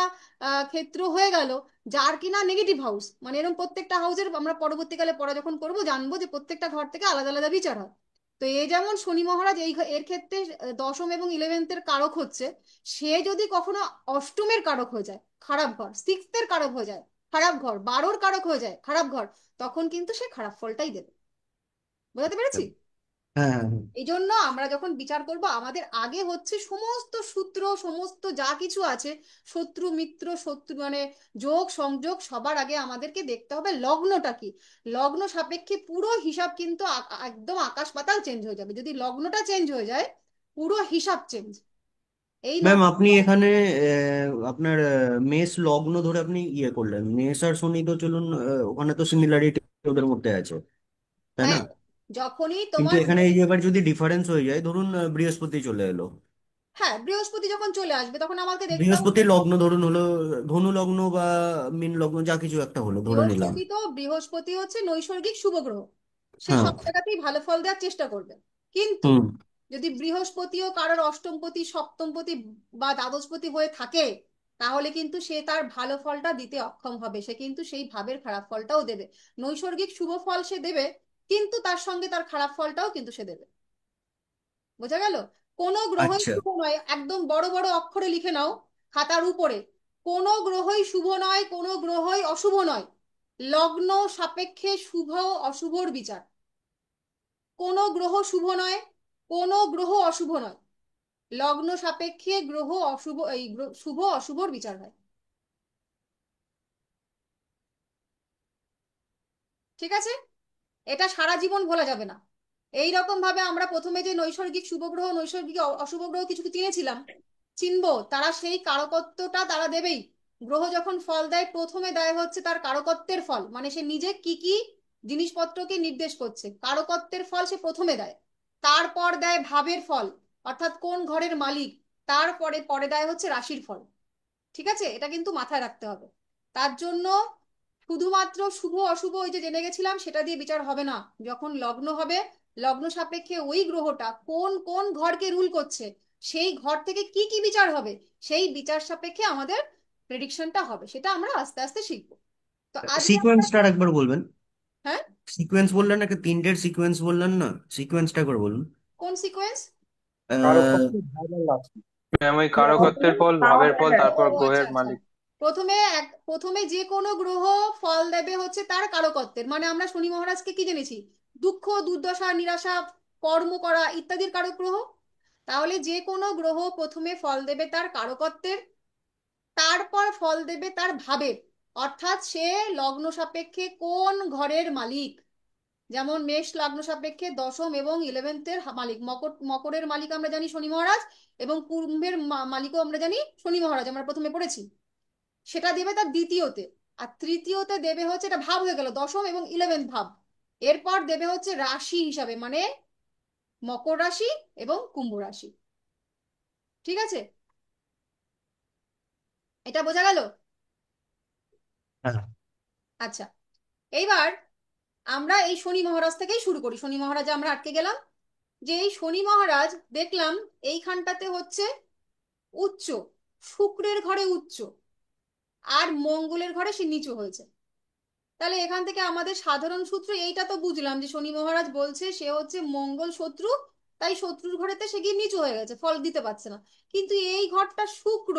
ক্ষেত্র হয়ে গেল, যার কিনা নেগেটিভ হাউস, মানে এরকম প্রত্যেকটা হাউসের আমরা পরবর্তীকালে পড়া যখন করবো জানবো যে প্রত্যেকটা ঘর থেকে আলাদা আলাদা বিচার হয়। তো এই যেমন শনি মহারাজ এর ক্ষেত্রে দশম এবং ইলেভেন্থের কারক হচ্ছে, সে যদি কখনো অষ্টমের কারক হয়ে যায় খারাপ ঘর, সিক্সথের কারক হয়ে যায় খারাপ ঘর, 12র কারক হয়ে যায় খারাপ ঘর, তখন কিন্তু সে খারাপ ফলটাই দেবে। বোঝাতে পেরেছি? হ্যাঁ, হ্যাঁ, হ্যাঁ। এই জন্য আমরা যখন বিচার করব, আমাদের আগে হচ্ছে সমস্ত সূত্র, সমস্ত যা কিছু আছে, শত্রু মিত্র শত্রু মানে যোগ সংযোগ, সবার আগে আমাদেরকে দেখতে হবে লগ্নটা কি। লগ্ন সাপেক্ষে পুরো হিসাব কিন্তু একদম আকাশ পাতাল চেঞ্জ হয়ে যাবে, যদি লগ্নটা চেঞ্জ হয়ে যায় পুরো হিসাব চেঞ্জ। এই ম্যাম, লগ্ন, আপনি এখানে আপনার মেষ লগ্ন ধরে আপনি ইয়ে করলেন, মেষ আর শনি তো চলুন, ওখানে তো সিমিলারিটি ওদের মধ্যে আছে, তাই না? হ্যাঁ, যখনই কিন্তু তোমার, এখানে এই যে এবার যদি ডিফারেন্স হয়ে যায়, ধরুন বৃহস্পতি চলে এলো, হ্যাঁ বৃহস্পতি যখন চলে আসবে তখন আমাকে দেখতে হবে। বৃহস্পতি লগ্ন ধরুন হলো ধনু লগ্ন বা মীন লগ্ন, যা কিছু একটা হলো ধরে নিলাম। বৃহস্পতি হচ্ছে নৈসর্গিক শুভ গ্রহ, সে হ্যাঁ। সব জায়গাতেই ভালো ফল দেওয়ার চেষ্টা করবে। কিন্তু হুম। যদি বৃহস্পতিও কারোর অষ্টমপতি সপ্তমপতি বা দ্বাদশপতি হয়ে থাকে, তাহলে কিন্তু সে তার ভালো ফলটা দিতে অক্ষম হবে, সে কিন্তু সেই ভাবের খারাপ ফলটাও দেবে। নৈসর্গিক শুভ ফল সে দেবে, কিন্তু তার সঙ্গে তার খারাপ ফলটাও কিন্তু সে দেবে। বোঝা গেল? কোনো গ্রহই আচ্ছা। শুভ নয়, একদম বড় বড় অক্ষরে লিখে নাও খাতার উপরে, কোনো গ্রহই শুভ নয়, কোনো গ্রহই অশুভ নয়। লগ্ন সাপেক্ষে শুভ অশুভর বিচার, কোনো গ্রহ শুভ নয়, কোনো গ্রহ অশুভ নয়, লগ্ন সাপেক্ষে গ্রহ অশুভ, শুভ অশুভর বিচার হয়। ঠিক আছে? এটা সারা জীবন ভোলা যাবে না। এই রকম ভাবে আমরা প্রথমে যে নৈসর্গিক শুভ গ্রহ নৈসর্গিক অশুভ গ্রহ কিছু চিনেছিলাম, চিনবো, তারা সেই কারকত্বটা তারা দেবেই। গ্রহ যখন ফল দেয় প্রথমে দেয় হচ্ছে তার কারকত্বের ফল, মানে সে নিজে কি কি জিনিসপত্রকে নির্দেশ করছে, কারকত্বের ফল সে প্রথমে দেয়। তারপর দেয় ভাবের ফল, অর্থাৎ কোন ঘরের মালিক। তারপরে পরে দেয় হচ্ছে রাশির ফল। ঠিক আছে? এটা কিন্তু মাথায় রাখতে হবে। তার জন্য শুধুমাত্র শুভ অশুভ ওই যে জেনে গেছিলাম সেটা দিয়ে বিচার হবে না। যখন লগ্ন হবে, লগ্ন সাপেক্ষে ওই গ্রহটা কোন কোন ঘরকে রুল করছে, সেই ঘর থেকে কি কি বিচার হবে, সেই বিচার সাপেক্ষে আমাদের প্রেডিকশনটা হবে, সেটা আমরা আস্তে আস্তে শিখবো। তো আজকে আমরা, সিকোয়েন্সটা একবার বলবেন? হ্যাঁ, সিকোয়েন্স বললেন, একটা তিনটের সিকোয়েন্স বললেন না, সিকোয়েন্সটা একবার বলুন। কোন সিকোয়েন্স? কারকত্ব ভাব আর লাভ। ম্যাম ওই লগ্ন কারকত্বের ফল, পাওয়ার ভাবের ফল, ও তারপর আচ্ছা গ্রহের আচ্ছা, মালিক। প্রথমে যে কোনো গ্রহ ফল দেবে হচ্ছে তার কারকত্বের, মানে আমরা শনি মহারাজকে কি জেনেছি, দুঃখ, দুর্দশা, নিরাশা, কর্ম করা ইত্যাদির কারক গ্রহ। তাহলে যে কোনো গ্রহ প্রথমে ফল দেবে তার কারকত্বের, তারপর ফল দেবে তার ভাবের, অর্থাৎ সে লগ্ন সাপেক্ষে কোন ঘরের মালিক। যেমন মেষ লগ্ন সাপেক্ষে দশম এবং ইলেভেন্থের মালিক, মকরের মালিক আমরা জানি শনি মহারাজ, এবং কুম্ভের মালিকও আমরা জানি শনি মহারাজ, আমরা প্রথমে পড়েছি। সেটা দেবে তার দ্বিতীয়তে। আর তৃতীয়তে দেবে হচ্ছে, এটা ভাব হয়ে গেল, দশম এবং ইলেভেন্থ ভাব। এরপর দেবে হচ্ছে রাশি হিসাবে, মানে মকর রাশি এবং কুম্ভ রাশি। ঠিক আছে, এটা বোঝা গেল? হ্যাঁ। আচ্ছা, এইবার আমরা এই শনি মহারাজ থেকেই শুরু করি। শনি মহারাজে আমরা আটকে গেলাম, যে এই শনি মহারাজ দেখলাম এইখানটাতে হচ্ছে উচ্চ, শুক্রের ঘরে উচ্চ, আর মঙ্গলের ঘরে সে নিচু হয়েছে। তাহলে এখান থেকে আমাদের সাধারণ সূত্র এইটা তো বুঝলাম, যে শনি মহারাজ বলছে সে হচ্ছে মঙ্গল শত্রু, তাই শত্রুর ঘরেতে সে গিয়ে নিচু হয়ে গেছে, ফল দিতে পারছে না। কিন্তু এই ঘরটা শুক্র,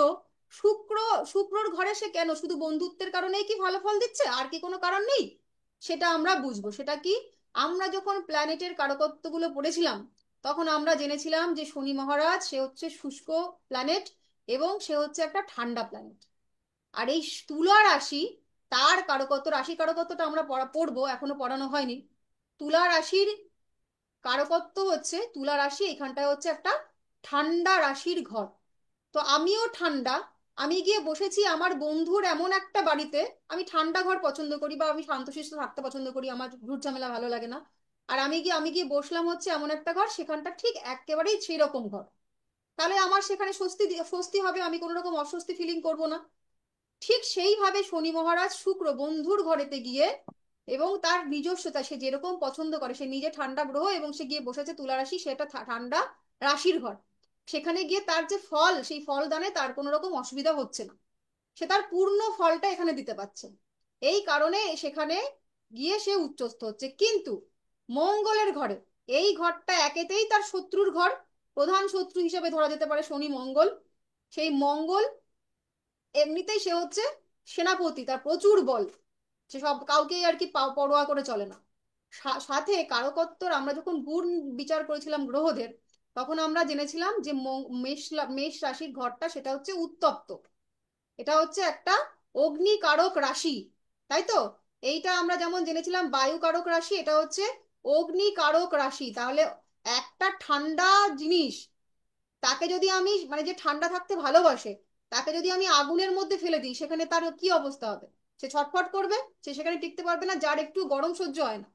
শুক্র শুক্রর ঘরে সে কেন শুধু বন্ধুত্বের কারণেই কি ভালো ফল দিচ্ছে, আর কি কোনো কারণ নেই? সেটা আমরা বুঝবো। সেটা কি, আমরা যখন প্ল্যানেটের কারকত্বগুলো পড়েছিলাম তখন আমরা জেনেছিলাম যে শনি মহারাজ সে হচ্ছে শুষ্ক প্ল্যানেট, এবং সে হচ্ছে একটা ঠান্ডা প্ল্যানেট। আর এই তুলা রাশি, তার কারকত্ব, রাশি কারকত্বটা আমরা পড়বো, এখনো পড়ানো হয়নি। তুলা রাশির কারকত্ব হচ্ছে, তুলা রাশি এখানটায় হচ্ছে একটা ঠান্ডা রাশির ঘর। তো আমিও ঠান্ডা, আমি গিয়ে বসেছি আমার বন্ধুর এমন একটা বাড়িতে, আমি ঠান্ডা ঘর পছন্দ করি, বা আমি শান্তশিষ্ট থাকতে পছন্দ করি, আমার ঝুট ঝামেলা ভালো লাগে না। আর আমি গিয়ে বসলাম হচ্ছে এমন একটা ঘর, সেখানটা ঠিক একেবারেই সেই রকম ঘর। তাহলে আমার সেখানে স্বস্তি স্বস্তি হবে, আমি কোনো রকম অস্বস্তি ফিলিং করব না। ঠিক সেইভাবে শনি মহারাজ শুক্র বন্ধুর ঘরেতে গিয়ে, এবং তার নিজস্বতা, সে যেরকম পছন্দ করে, সে নিজে ঠান্ডা গ্রহ এবং সে গিয়ে বসেছে তুলা রাশি, সেটা ঠান্ডা রাশির ঘর। সেখানে গিয়ে তার যে ফল, সেই ফল দানে তার কোনো রকম অসুবিধা হচ্ছে না, সে তার পূর্ণ ফলটা এখানে দিতে পারছে। এই কারণে সেখানে গিয়ে সে উচ্চস্থ হচ্ছে। কিন্তু মঙ্গলের ঘরে, এই ঘরটা একেতেই তার শত্রুর ঘর, প্রধান শত্রু হিসেবে ধরা যেতে পারে শনি মঙ্গল। সেই মঙ্গল এমনিতেই সে হচ্ছে সেনাপতি, তার প্রচুর বল, সে সব কাউকেই আর কি পরোয়া করে চলে না। সাথে কারকত্বর আমরা যখন গুণ বিচার করেছিলাম গ্রহদের, তখন আমরা জেনেছিলাম যে মেষ রাশির ঘরটা সেটা হচ্ছে উত্তপ্ত, এটা হচ্ছে একটা অগ্নিকারক রাশি, তাই তো? এইটা আমরা যেমন জেনেছিলাম বায়ু কারক রাশি, এটা হচ্ছে অগ্নিকারক রাশি। তাহলে একটা ঠান্ডা জিনিস, তাকে যদি আমি, মানে যে ঠান্ডা থাকতে ভালোবাসে, তাকে যদি আমি আগুনের মধ্যে ফেলে দিই, সেখানে তার কি অবস্থা হবে? সে ছটফট করবে, সে সেখানে টিকতে পারবে না। যার একটু গরম সহ্য হয় না,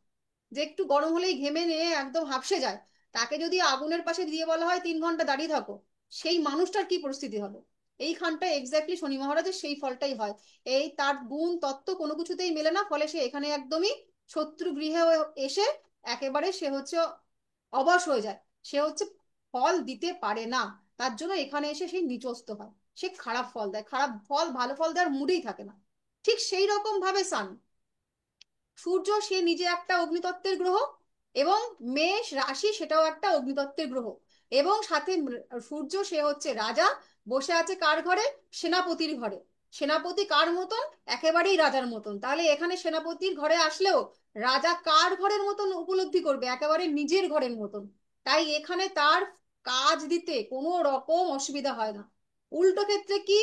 যে একটু গরম হলেই ঘেমে নিয়ে একদম হাঁপসে যায়, তাকে যদি আগুনের পাশে দিয়ে বলা হয় 3 ঘন্টা দাঁড়িয়ে থাকো, সেই মানুষটার কি পরিস্থিতি হবে? এইখানটা এক্স্যাক্টলি শনি মহারাজের সেই ফলটাই হয়। এই তার গুণ তত্ত্ব কোনো কিছুতেই মেলে না, ফলে সে এখানে একদমই শত্রু গৃহে এসে একেবারে সে হচ্ছে অবশ হয়ে যায়, সে হচ্ছে ফল দিতে পারে না। তার জন্য এখানে এসে সেই নিচস্ত হয়, সে খারাপ ফল দেয়, খারাপ ফল, ভালো ফল দেওয়ার মুডেই থাকে না। ঠিক সেই রকম ভাবে সান, সূর্য সে নিজে একটা অগ্নিতত্ত্বের গ্রহ, এবং মেষ রাশি সেটাও একটা অগ্নিতত্ত্বের গ্রহ, এবং সাথে সূর্য সে হচ্ছে রাজা, বসে আছে কার ঘরে? সেনাপতির ঘরে। সেনাপতি কার মতন? একেবারেই রাজার মতন। তাহলে এখানে সেনাপতির ঘরে আসলেও রাজা কার ঘরের মতন উপলব্ধি করবে? একেবারে নিজের ঘরের মতন। তাই এখানে তার কাজ দিতে কোনো রকম অসুবিধা হয় না। উল্টো ক্ষেত্রে কি,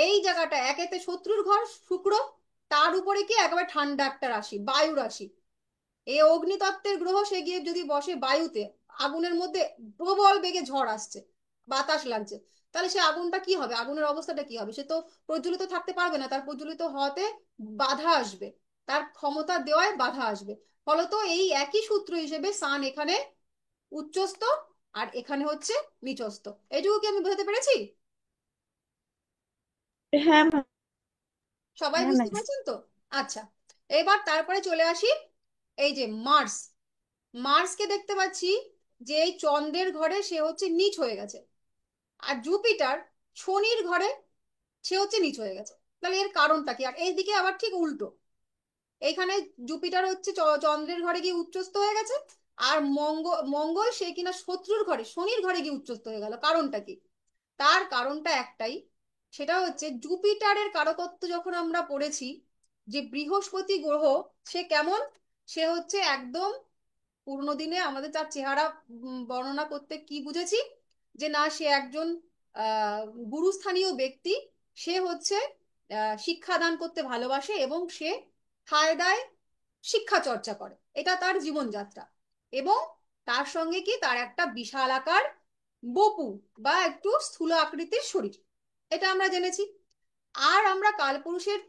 এই জায়গাটা একেতে শত্রুর ঘর শুক্র, তার উপরে কি একেবারে ঠান্ডা একটা রাশি, বায়ু রাশি। এই অগ্নিতত্ত্বের গ্রহ সে গিয়ে যদি বসে বায়ুতে, আগুনের মধ্যে প্রবল বেগে ঝড় আসছে, বাতাস লাগছে, তাহলে সে আগুনটা কি হবে? আগুনের অবস্থাটা কি হবে? সে তো প্রজ্বলিত থাকতে পারবে না, তার প্রজ্বলিত হওয়াতে বাধা আসবে, তার ক্ষমতা দেওয়ায় বাধা আসবে। ফলত এই একই সূত্র হিসেবে সান এখানে উচ্চস্থ, আর এখানে হচ্ছে নিচস্থ। এইটুকু কি আমি বোঝাতে পেরেছি? হ্যাঁ ম্যাম। সবাই হ্যাঁ বুঝতে ম্যাম। পারছেন তো? আচ্ছা, এবার তারপরে চলে আসি এই যে মার্স। মার্সকে দেখতে পাচ্ছি যে এই চন্দ্রের ঘরে সে হচ্ছে নিচ হয়ে গেছে, আর জুপিটার শনির ঘরে সে হচ্ছে নিচ হয়ে গেছে। তাহলে এর কারণটা কি? আর এইদিকে আবার ঠিক উল্টো, এইখানে জুপিটার হচ্ছে চন্দ্রের ঘরে গিয়ে উচ্চস্থ হয়ে গেছে, আর মঙ্গল সে কিনা শত্রুর ঘরে শনির ঘরে গিয়ে উচ্চস্থ হয়ে গেল। কারণটা কি? তার কারণটা একটাই, সেটা হচ্ছে জুপিটারের কারকত্ব যখন আমরা পড়েছি, যে বৃহস্পতি গ্রহ সে কেমন, সে হচ্ছে একদম পুরোনো দিনে আমাদের তার চেহারা বর্ণনা করতে কি বুঝেছি, যে না সে একজন আহ গুরুস্থানীয় ব্যক্তি, সে হচ্ছে শিক্ষাদান করতে ভালোবাসে এবং সে খায় দায় শিক্ষা চর্চা করে, এটা তার জীবনযাত্রা। এবং তার সঙ্গে কি তার একটা বিশাল আকার বপু বা একটু স্থূল আকৃতির শরীর, এটা আমরা জেনেছি। আর আমরা কালপুরুষের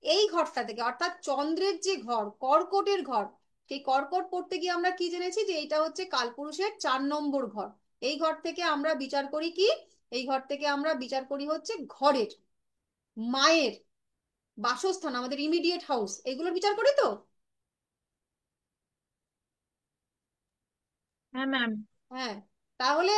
এই ঘরটা থেকে, অর্থাৎ চন্দ্রের যে ঘর, কর্কটের ঘর, সেই কর্কট পড়তে গিয়ে আমরা কি জেনেছি, যে এটা হচ্ছে কালপুরুষের 4 নম্বর ঘর। এই ঘর থেকে আমরা বিচার করি কি, এই ঘর থেকে আমরা বিচার করি হচ্ছে ঘরের, মায়ের বাসস্থান, আমাদের ইমিডিয়েট হাউস, এগুলোর বিচার করি তো। হ্যাঁ ম্যাম। হ্যাঁ, তাহলে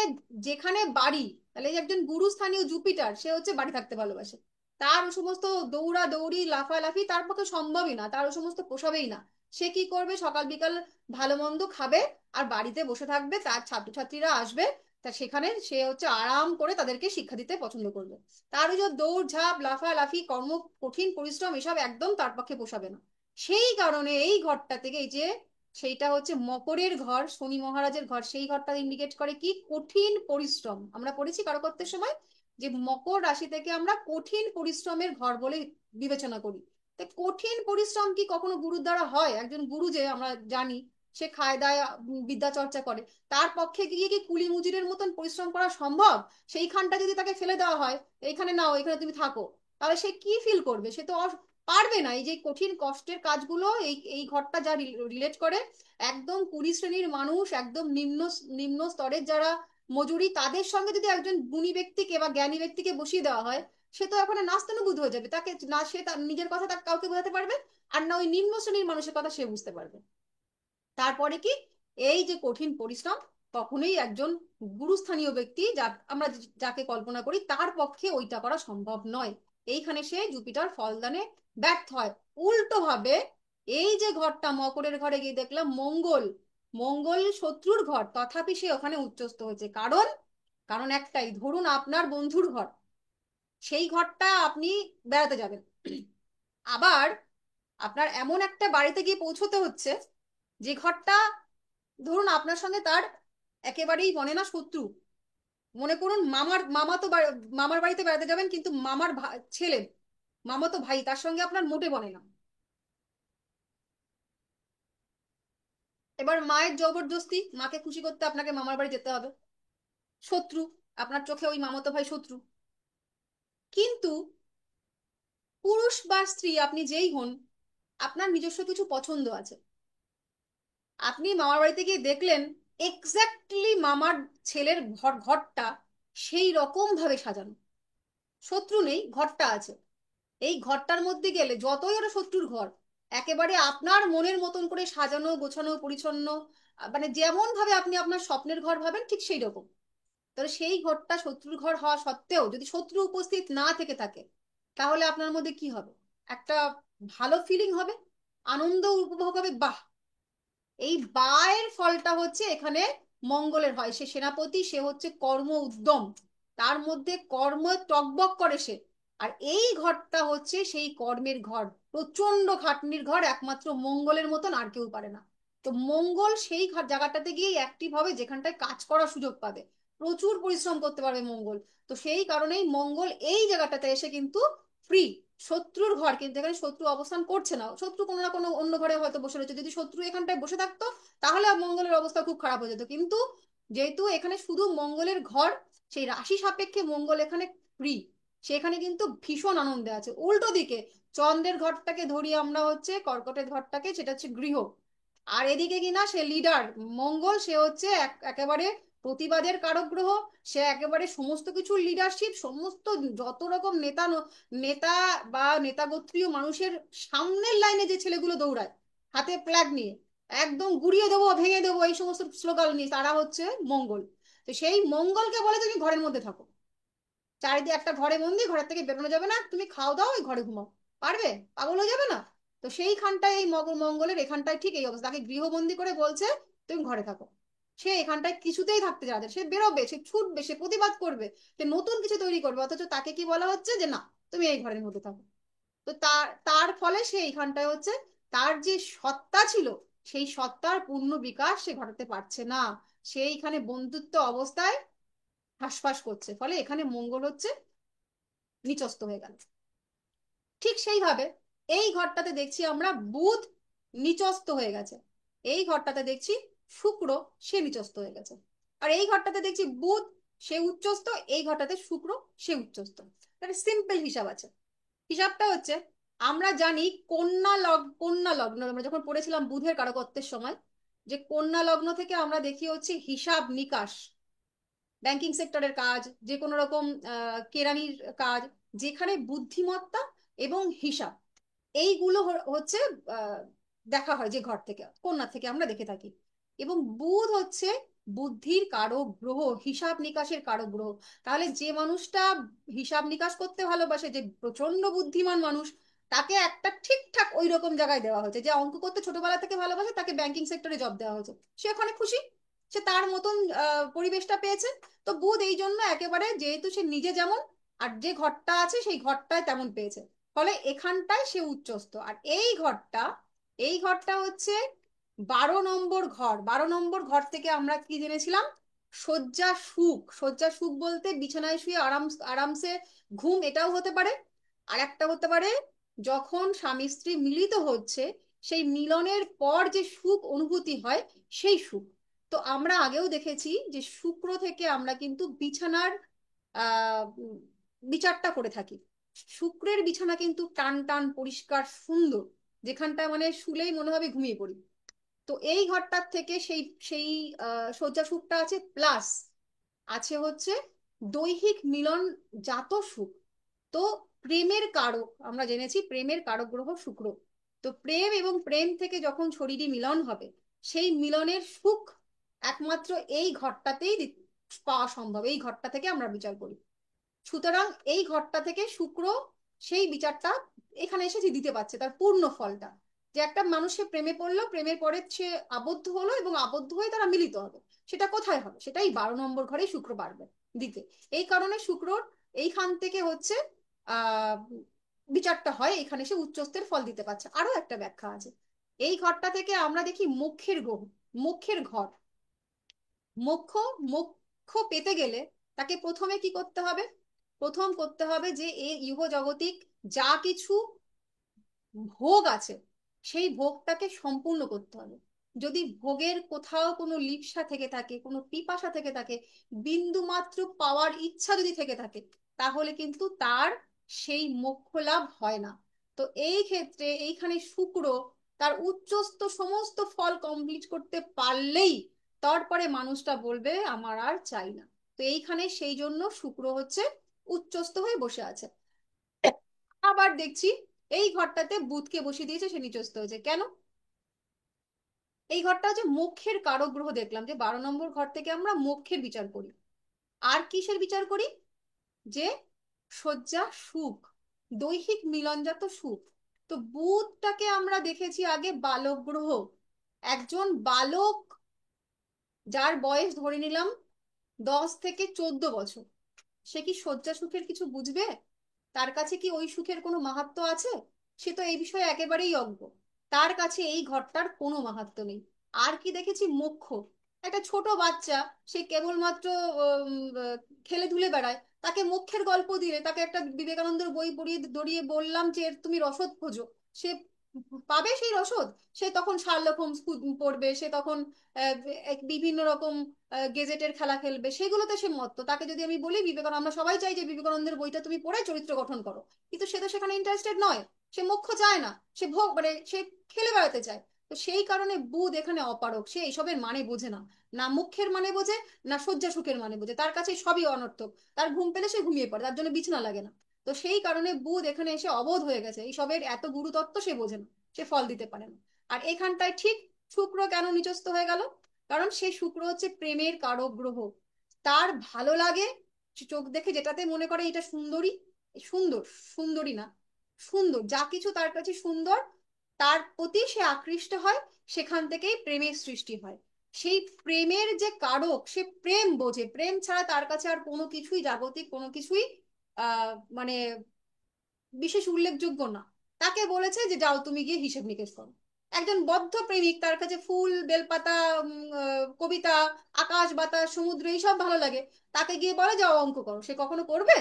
যেখানে বাড়ি, তাহলে এই যে একজন গুরুস্থানীয় জুপিটার, সে হচ্ছে বাড়ি থাকতে ভালোবাসে। তার ও সমস্ত দৌড়া দৌড়ি লাফালাফি তার পক্ষে সম্ভবই না, তার ও সমস্ত পোষাবেই না। সে কি করবে, সকাল বিকাল ভালো মন্দ খাবে আর বাড়িতে বসে থাকবে, তার ছাত্রছাত্রীরা আসবে, তা সেখানে সে হচ্ছে আরাম করে তাদেরকে শিক্ষা দিতে পছন্দ করবে। তার ওই যে দৌড় ঝাঁপ লাফালাফি কর্ম, কঠিন পরিশ্রম, এসব একদম তার পক্ষে পোষাবে না। সেই কারণে এই ঘরটা থেকে, এই যে সেইটা হচ্ছে মকরের ঘর, শনি মহারাজের ঘর, সেই ঘরটা ইন্ডিকেট করে কি, কঠিন পরিশ্রম। আমরা পড়েছি কারকত্বের সময় যে মকর রাশি থেকে আমরা কঠিন পরিশ্রমের ঘর বলে বিবেচনা করি। তো কঠিন পরিশ্রম কি কখনো গুরুর দ্বারা হয়? একজন গুরু যে আমরা জানি সে খায় দায় বিদ্যা চর্চা করে, তার পক্ষে গিয়ে কি কুলি মুজিরের মতন পরিশ্রম করা সম্ভব? সেইখানটা যদি তাকে ফেলে দেওয়া হয়, এইখানে নাও, এখানে তুমি থাকো, তাহলে সে কি ফিল করবে? সে তো পারবে না। এই যে কঠিন কষ্টের কাজগুলো, এই এই ঘরটা যা রিলেট করে, একদম কুড়ি শ্রেণীর মানুষ, একদম নিম্ন নিম্ন স্তরের যারা মজুরি, তাদের সঙ্গে যদি একজন গুণী ব্যক্তিকে বা জ্ঞানী ব্যক্তিকে বসিয়ে দেওয়া হয়, সে তো এখন নাস্তানুবুদ্ধ হয়ে যাবে। তাকে না সে তার নিজের কথা তাকে কাউকে বোঝাতে পারবে, আর না ওই নিম্ন শ্রেণীর মানুষের কথা সে বুঝতে পারবে। তারপরে কি, এই যে কঠিন পরিশ্রম, কখনোই একজন গুরুস্থানীয় ব্যক্তি, যা আমরা যাকে কল্পনা করি, তার পক্ষে ওইটা করা সম্ভব নয়। এইখানে সে জুপিটার ফলদানে ব্যর্থ হয়। উল্টো ভাবে এই যে ঘরটা, মকরের ঘরে গিয়ে দেখলাম মঙ্গল, মঙ্গল শত্রুর ঘর, তথাপি সে ওখানে উচ্চস্থ হয়েছে। কারণ, কারণ একটাই, ধরুন আপনার বন্ধুর ঘর, সেই ঘরটা আপনি বেড়াতে যাবেন, আবার আপনার এমন একটা বাড়িতে গিয়ে পৌঁছতে হচ্ছে যে ঘরটা, ধরুন আপনার সঙ্গে তার একেবারেই বনে না শত্রু। মনে করুন মামার বাড়িতে বেড়াতে যাবেন, কিন্তু মামার ছেলে, মামাতো ভাই, তার সঙ্গে আপনার মোটে বনে না। এবার মায়ের জবরদস্তি, মাকে খুশি করতে আপনাকে মামার বাড়ি যেতে হবে, শত্রু, আপনার চোখে ওই মামাতো ভাই শত্রু। কিন্তু পুরুষ বা স্ত্রী আপনি যেই হন, আপনার নিজস্ব কিছু পছন্দ আছে। আপনি মামার বাড়িতে গিয়ে দেখলেন এক্স্যাক্টলি মামার ছেলের ঘরটা সেই রকম ভাবে সাজানো, শত্রু নেই, ঘরটা আছে। এই ঘরটার মধ্যে গেলে, যতই ওটা শত্রুর ঘর, একেবারে আপনার মনের মতন করে সাজানো গোছানো পরিচ্ছন্ন, মানে যেমন ভাবে আপনি আপনার স্বপ্নের ঘর ভাবেন ঠিক সেই রকম। তাহলে সেই ঘরটা শত্রুর ঘর হওয়া সত্ত্বেও যদি শত্রু উপস্থিত না থেকে থাকে, তাহলে আপনার মধ্যে কি হবে? একটা ভালো ফিলিং হবে, আনন্দ উপভোগ হবে, বাহ। এই বায়ের ফলটা হচ্ছে এখানে মঙ্গলের হয়, সে সেনাপতি, সে হচ্ছে কর্ম উদ্যম, তার মধ্যে কর্ম টগবগ করে সে। আর এই ঘরটা হচ্ছে সেই কর্মের ঘর, প্রচন্ড খাটনির ঘর, একমাত্র মঙ্গলের মতন আর কেউ পারে না। তো মঙ্গল সেই জায়গাটাতে গিয়ে অ্যাক্টিভ হবে, যেখানটায় কাজ করার সুযোগ পাবে, প্রচুর পরিশ্রম করতে পারবে মঙ্গল। তো সেই কারণেই মঙ্গল এই জায়গাটাতে এসে কিন্তু ফ্রি। শত্রুর ঘর, কিন্তু এখানে শত্রু অবস্থান করছে না, শত্রু কোনো না কোনো অন্য ঘরে হয়তো বসে রয়েছে। যদি শত্রু এখানটায় বসে থাকতো, তাহলে মঙ্গলের অবস্থা খুব খারাপ হয়ে যেত। কিন্তু যেহেতু এখানে শুধু মঙ্গলের ঘর, সেই রাশি সাপেক্ষে মঙ্গল এখানে ফ্রি, সেখানে কিন্তু ভীষণ আনন্দে আছে। উল্টো দিকে চন্দ্রের ঘরটাকে ধরি আমরা হচ্ছে কর্কটের ঘরটাকে, সেটা হচ্ছে গৃহ। আর এদিকে কিনা সে লিডার মঙ্গল, সে হচ্ছে একেবারে প্রতিবাদের কারক গ্রহ। সে একেবারে সমস্ত কিছু লিডারশিপ, সমস্ত যত রকম নেতা নেতা বা নেতা গোত্রীয় মানুষের সামনের লাইনে যে ছেলেগুলো দৌড়ায় হাতে ফ্ল্যাগ নিয়ে, একদম গুড়িয়ে দেবো ভেঙে দেবো এই সমস্ত স্লোগান নিয়ে, তারা হচ্ছে মঙ্গল। তো সেই মঙ্গলকে বলে তুমি ঘরের মধ্যে থাকো, চারিদিকে একটা ঘরে বন্দি, ঘরের থেকে বেরোনো যাবে না, তুমি খাও দাও ওই ঘরে ঘুমাও, পারবে? পাগল হয়ে যাবে না? তো সেইখানটায় এই মঙ্গলের এখানটায় ঠিক এই অবস্থা, তাকে গৃহবন্দী করে বলছে তুমি ঘরে থাকো। সে এখানটায় কিছুতেই থাকতে যাবে, সে বেরোবে, সে ছুটবে, সে প্রতিবাদ করবে, সে নতুন কিছু তৈরি করবে, অথচ তাকে কি বলা হচ্ছে যে না, তুমি এই ঘরের মধ্যে থাকো। তো তার তার ফলে সে এইখানটায় হচ্ছে, তার যে সত্তা ছিল সেই সত্তার পূর্ণ বিকাশ সে ঘটাতে পারছে না, সে এইখানে বন্ধুত্ব অবস্থায় হাসফাস করছে, ফলে এখানে মঙ্গল হচ্ছে নিচস্ত হয়ে গেল। ঠিক সেইভাবে এই ঘরটাতে দেখছি আমরা বুধ নিচস্ত হয়ে গেছে, এই ঘরটাতে দেখছি শুক্র সে নিচস্ত হয়ে গেছে, আর এই ঘরটাতে দেখছি বুধ সে উচ্চস্থ, এই ঘরটাতে শুক্র সে উচ্চস্থ। একটা সিম্পল হিসাব আছে, হিসাবটা হচ্ছে আমরা জানি কন্যা লগ্ন আমরা যখন পড়েছিলাম বুধের কারকত্বের সময়, যে কন্যা লগ্ন থেকে আমরা দেখি হচ্ছে হিসাব নিকাশ, ব্যাংকিং সেক্টরের কাজ, যে কোনো রকম কেরানির কাজ, যেখানে বুদ্ধিমত্তা এবং হিসাব এইগুলো হচ্ছে আহ, দেখা হয়, যে ঘর থেকে কন্যা থেকে আমরা দেখে থাকি। এবং বুধ হচ্ছে বুদ্ধির কারক গ্রহ, হিসাব নিকাশের কারক গ্রহ। তাহলে যে মানুষটা হিসাব নিকাশ করতে ভালোবাসে, যে প্রচন্ড বুদ্ধিমান মানুষ, তাকে একটা ঠিকঠাক ওই রকম জায়গায় দেওয়া হয়েছে, যে অঙ্ক করতে ছোটবেলা থেকে ভালোবাসে তাকে ব্যাংকিং সেক্টরে জব দেওয়া হয়েছে, সে ওখানে খুশি, সে তার মতন পরিবেশটা পেয়েছে। তো বুধ এই জন্য একেবারে, যেহেতু সে নিজে যেমন আর যে ঘরটা আছে সেই ঘরটায় তেমন পেয়েছে, ফলে এখানটায় সে উচ্চস্থ। আর এই ঘরটা হচ্ছে 12 নম্বর ঘর। 12 নম্বর ঘর থেকে আমরা কি জেনেছিলাম? শয্যা সুখ। শয্যা সুখ বলতে বিছানায় শুয়ে আরামসে ঘুম, এটাও হতে পারে। আর একটা হতে পারে যখন স্বামী স্ত্রী মিলিত হচ্ছে, সেই মিলনের পর যে সুখ অনুভূতি হয়, সেই সুখ। তো আমরা আগেও দেখেছি যে শুক্র থেকে আমরা কিন্তু বিছানার উম, বিচারটা করে থাকি। শুক্রের বিছানা কিন্তু টান টান পরিষ্কার সুন্দর, যেখানটা মানে শুলেই মনে হবে ঘুমিয়ে পড়ি। তো এই ঘরটার থেকে সেই সেই শয্যা সুখটা আছে, প্লাস আছে হচ্ছে দৈহিক মিলন জাত সুখ। তো প্রেমের কারক আমরা জেনেছি, প্রেমের কারক গ্রহ শুক্র। তো প্রেম এবং প্রেম থেকে যখন শরীরী মিলন হবে, সেই মিলনের সুখ একমাত্র এই ঘরটাতেই পাওয়া সম্ভব, এই ঘরটা থেকে আমরা বিচার করি। সুতরাং এই ঘরটা থেকে শুক্র সেই বিচারটা এখানে এসে দিতে পারছে, তার পূর্ণ ফলটা, যে একটা মানুষের প্রেমে পড়লো, প্রেমের পরে সে আবদ্ধ হলো এবং আবদ্ধ হয়ে তারা মিলিত হবে, সেটা কোথায় হবে? সেটাই 12 নম্বর ঘরেই শুক্র পারবে দিতে। এই কারণে শুক্রর এইখান থেকে হচ্ছে আহ বিচারটা হয়, এখানে সে উচ্চস্থের ফল দিতে পারছে। আরো একটা ব্যাখ্যা আছে, এই ঘরটা থেকে আমরা দেখি মোক্ষের গ্রহ, মোক্ষের ঘর। মোক্ষ, মোক্ষ পেতে গেলে তাকে প্রথমে কি করতে হবে? প্রথম করতে হবে যে এই ইহজগতিক যা কিছু ভোগ আছে, সেই ভোগটাকে সম্পূর্ণ করতে হবে। যদি ভোগের কোথাও কোনো লিপ্সা থেকে থাকে, কোনো পিপাসা থেকে থাকে, বিন্দু মাত্র পাওয়ার ইচ্ছা যদি থেকে থাকে, তাহলে কিন্তু তার সেই মোক্ষ লাভ হয় না। তো এই ক্ষেত্রে এইখানে শুক্র তার উচ্চস্থ সমস্ত ফল কমপ্লিট করতে পারলেই তারপরে মানুষটা বলবে আমার আর চাই না। তো এইখানে সেই জন্য শুক্র হচ্ছে উচ্চস্থ হয়ে বসে আছে। আবার দেখছি এই ঘরটাতে বুধকে বসিয়ে দিয়েছে, সে নিচস্থ হয়েছে কেন? এই ঘরটা হচ্ছে মোক্ষের কারক গ্রহ, দেখলাম যে 12 নম্বর ঘর থেকে আমরা মোক্ষের বিচার করি। আর কিসের বিচার করি? যে শয্যা সুখ, দৈহিক মিলনজাত সুখ। তো বুধটাকে আমরা দেখেছি আগে বালক গ্রহ। একজন বালক, যার বয়স ধরে নিলাম 10 থেকে 14 বছর, সে কি শয্যা সুখের কিছু বুঝবে? তার কাছে কি ওই সুখের কোনো মাহাত্ম্য আছে? সে তো এই বিষয়ে একেবারেই অজ্ঞ, তার কাছে এই ঘরটার কোনো মাহাত্ম্য নেই। আর কি দেখেছি? মোক্ষ, একটা ছোট বাচ্চা, সে কেবলমাত্র খেলে ধুলে বেড়ায়, তাকে মোক্ষের গল্প দিলে, তাকে একটা বিবেকানন্দের বই পড়িয়ে দড়িয়ে বললাম যে এর তুমি রসদ খোঁজো, সে পাবে সেই রসদ? সে তখন শার্লক হোমস পড়বে, সে তখন বিভিন্ন রকম গেজেটের খেলা খেলবে, সেগুলোতে সে মত্ত। তাকে যদি আমি বলি বিবেকানন্দ, আমরা সবাই চাই যে বিবেকানন্দের বইটা তুমি পড়ে চরিত্র গঠন করো, কিন্তু সে তো সেখানে ইন্টারেস্টেড নয়, সে মোক্ষ চায় না, সে ভোগ মানে সে খেলে বেড়াতে চায়। তো সেই কারণে বুধ এখানে অপারক, সে এইসবের মানে বোঝে না, না মুখ্যের মানে বোঝে, না শয্যা সুখের মানে বোঝে, তার কাছে সবই অনর্থক। তার ঘুম পেলে সে ঘুমিয়ে পড়ে, তার জন্য বিছানা লাগে না। তো সেই কারণে বুধ এখানে এসে অবোধ হয়ে গেছে, এইসবের এত গুরুতত্ত্ব সে বোঝে না, সে ফল দিতে পারে না। আর এখানটায় ঠিক শুক্র কেন নিচস্থ হয়ে গেল? কারণ সে শুক্র হচ্ছে প্রেমের কারক গ্রহ। তার ভালো লাগে, চোখ দেখে যেটাতে মনে করে এটা সুন্দরী, সুন্দর, সুন্দরী না, সুন্দর যা কিছু তার কাছে সুন্দর, তার প্রতি সে আকৃষ্ট হয়, সেখান থেকেই প্রেমের সৃষ্টি হয়। সেই প্রেমের যে কারক, সে প্রেম বোঝে, প্রেম ছাড়া তার কাছে আর কোনো কিছুই, জাগতিক কোনো কিছুই মানে বিশেষ উল্লেখযোগ্য না। তাকে বলেছে যে যাও তুমি গিয়ে হিসেব নিকেশ করো, একজন বদ্ধ প্রেমিক, তার কাছে ফুল, বেলপাতা, কবিতা, আকাশ বাতাস সমুদ্র এইসব ভালো লাগে, তাকে গিয়ে বলে যাও অঙ্ক করো, সে কখনো করবে?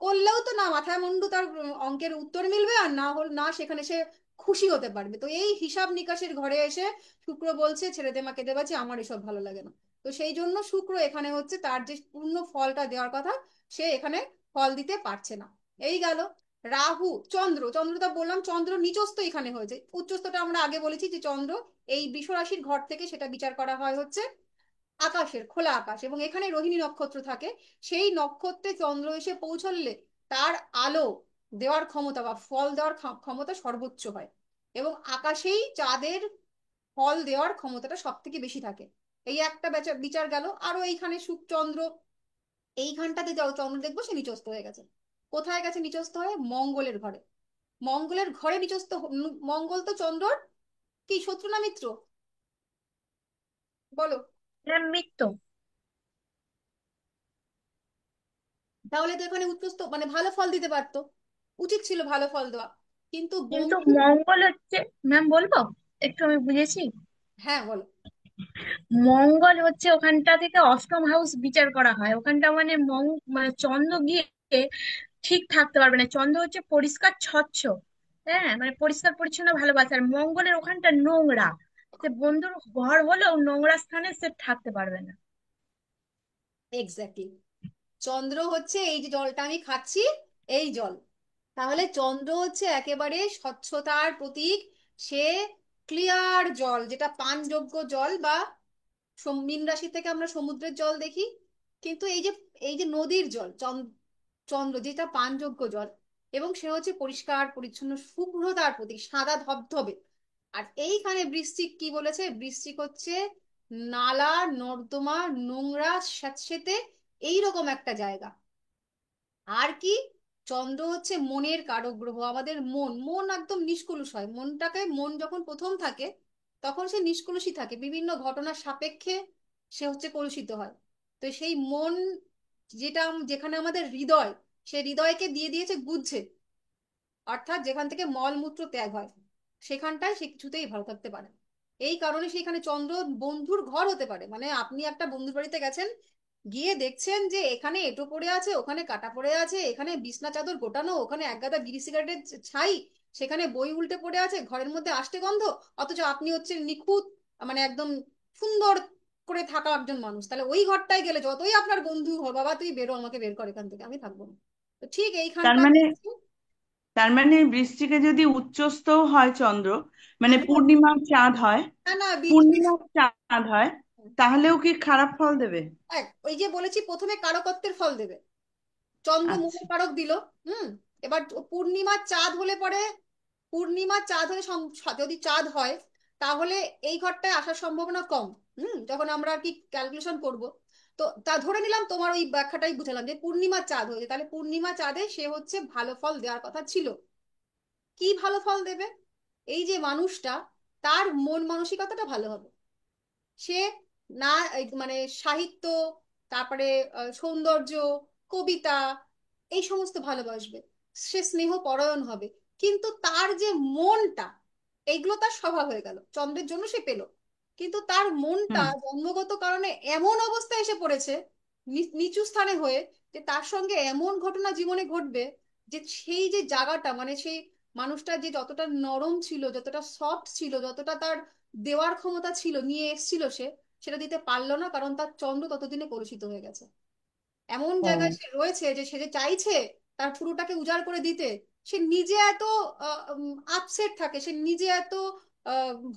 করলেও তো না মাথায় মুন্ডু তার অঙ্কের উত্তর মিলবে, আর না হল না সেখানে সে খুশি হতে পারবে। তো এই হিসাব নিকাশের ঘরে এসে শুক্র বলছে ছেড়ে দে মা কেঁদে বাঁচি, আমার এসব ভালো লাগে না। তো সেই জন্য শুক্র এখানে হচ্ছে তার যে পূর্ণ ফলটা দেওয়ার কথা, সে এখানে ফল দিতে পারছে না। এই গেল। রাহু, চন্দ্রটা বললাম চন্দ্র নিচস্থ এখানে হয়েছে, উচ্চস্থটা আমরা আগে বলেছি যে চন্দ্র এই বৃষ রাশির ঘর থেকে সেটা বিচার করা হয় হচ্ছে আকাশের, খোলা আকাশ, এবং এখানে রোহিণী নক্ষত্র থাকে। সেই নক্ষত্রে চন্দ্র এসে পৌঁছলে তার আলো দেওয়ার ক্ষমতা বা ফল দেওয়ার ক্ষমতা সর্বোচ্চ হয়, এবং আকাশেই চাঁদের ফল দেওয়ার ক্ষমতাটা সব থেকে বেশি থাকে। এই একটা বিচার গেল। আরো এইখানে চন্দ্র এইখানটাতে যাও চন্দ্র দেখবো সে নিচস্থ হয়ে গেছে। কোথায় গেছে নিচস্থ হয়ে? মঙ্গলের ঘরে। মঙ্গলের ঘরে নিচস্থ মঙ্গল তো চন্দ্রর কি শত্রু না মিত্র, বলো? ম্যাম মৃত্যু। তাহলে তো এখানে উচ্চস্থ মানে ভালো ফল দিতে পারতো, উচিত ছিল ভালো ফল দেওয়া, কিন্তু কিন্তু বন্ধু। মঙ্গল হচ্ছে, ম্যাম বলবো, একটু আমি বুঝেছি। হ্যাঁ বলো। মঙ্গল হচ্ছে ওখানটা থেকে অষ্টম হাউস বিচার করা হয়, ওখানটা মানে মানে চন্দ্র গিয়ে ঠিক থাকতে পারবে না। চন্দ্র হচ্ছে পরিষ্কার স্বচ্ছ, হ্যাঁ, মানে পরিষ্কার পরিচ্ছন্ন ভালোবাসে। আর মঙ্গলের ওখানটা নোংরা, সে বন্ধুর ঘর হলেও নোংরা স্থানে সে থাকতে পারবে না। এক্স্যাক্টলি। চন্দ্র হচ্ছে এই যে জলটা আমি খাচ্ছি, এই জল। তাহলে চন্দ্র হচ্ছে একেবারে স্বচ্ছতার প্রতীক। সে ক্লিয়ার জল, যেটা পানযোগ্য জল, বা মীন রাশি থেকে আমরা সমুদ্রের জল দেখি, কিন্তু এই যে নদীর জল, চন্দ্র যেটা পানযোগ্য জল, এবং সে হচ্ছে পরিষ্কার পরিচ্ছন্ন শুভ্রতার প্রতীক, সাদা ধবধবে। আর এইখানে বৃশ্চিক কি বলেছে? বৃশ্চিক হচ্ছে নালা নর্দমা, নোংরা স্যাঁতসেঁতে এইরকম একটা জায়গা। আর কি? চন্দ্র হচ্ছে মনের কারক গ্রহ। আমাদের মন মন একদম নিষ্কলুষ হয়, মন যখন প্রথম থাকে তখন সে নিষ্কলুষই থাকে, বিভিন্ন ঘটনার সাপেক্ষে সে হচ্ছে কলুষিত হয়। তো সেই মন যেটা যেখানে আমাদের হৃদয়, সে হৃদয়কে দিয়ে দিয়েছে গুজ্জে, অর্থাৎ যেখান থেকে মলমূত্র ত্যাগ হয়, সেখানটায় সে কিছুতেই ভালো থাকতে পারে না। এই কারণে সেখানে চন্দ্র বন্ধুর ঘর হতে পারে। মানে আপনি একটা বন্ধুর বাড়িতে গেছেন, গিয়ে দেখছেন যে এখানে এঁটো পড়ে আছে, ওখানে কাটা পড়ে আছে, এখানে বিছনা চাদর গোটানো, ওখানে এক গাদা বিড়ি সিগারেটের ছাই, সেখানে বই উল্টে পড়ে আছে, ঘরের মধ্যে আষ্টে গন্ধ, অথচ আপনি হচ্ছেন নিখুঁত, মানে একদম সুন্দর করে থাকা একজন মানুষ। তাহলে ওই ঘরটায় গেলে যতই আপনার বন্ধু হোক, বাবা তুই বেরো, আমাকে বের কর এখান থেকে, আমি থাকবো না। তো ঠিক তার এইখানটা মানে হচ্ছে। তার মানে বৃশ্চিকে যদি উচ্চস্থ হয় চন্দ্র, মানে হ্যাঁ, পূর্ণিমার চাঁদ হয়, না না পূর্ণিমার চাঁদ হয়, তাহলেও কি খারাপ ফল দেবে? ওই যে বলেছি প্রথমে কারকত্বের ফল দেবে। চন্দ্র আচ্ছা। মোহের কারক দিল। হুম। এবার পূর্ণিমার চাঁদ হলে পরে, পূর্ণিমার চাঁদ হলে যদি চাঁদ হয়, তাহলে এই ঘরটায় আসার সম্ভাবনা কম। যখন আমরা আর কি ক্যালকুলেশন করব, তো তা ধরে নিলাম তোমার ওই ব্যাখ্যাটাই বুঝালাম যে পূর্ণিমার চাঁদ হয়েছে, তাহলে পূর্ণিমা চাঁদে সে হচ্ছে ভালো ফল দেওয়ার কথা ছিল। কি ভালো ফল দেবে? এই যে মানুষটা, তার মন মানসিকতাটা ভালো হবে। সে না মানে সাহিত্য, তারপরে সৌন্দর্য, কবিতা, এই সমস্ত ভালোবাসবে, সে স্নেহ পরায়ণ হবে। কিন্তু তার যে মনটা, এইগুলো তার স্বভাব হয়ে গেল, চন্দ্রের জন্য সে পেল। কিন্তু তার মনটা হুম। জন্মগত কারণে এমন অবস্থায় এসে পড়েছে, নিচু স্থানে হয়ে, যে তার সঙ্গে এমন ঘটনা জীবনে ঘটবে, যে সেই যে জায়গাটা, মানে সেই মানুষটা যে যতটা নরম ছিল, যতটা সফট ছিল, যতটা তার দেওয়ার ক্ষমতা ছিল, নিয়ে এসেছিল সে, সেটা দিতে পারলো না, কারণ তার চন্দ্র ততদিনে কলুষিত হয়ে গেছে। এমন জায়গায় ও। সে রয়েছে যে সে যে চাইছে তার পুরোটাকে উজাড় করে দিতে, সে নিজে এত আপসেট থাকে, সে নিজে এত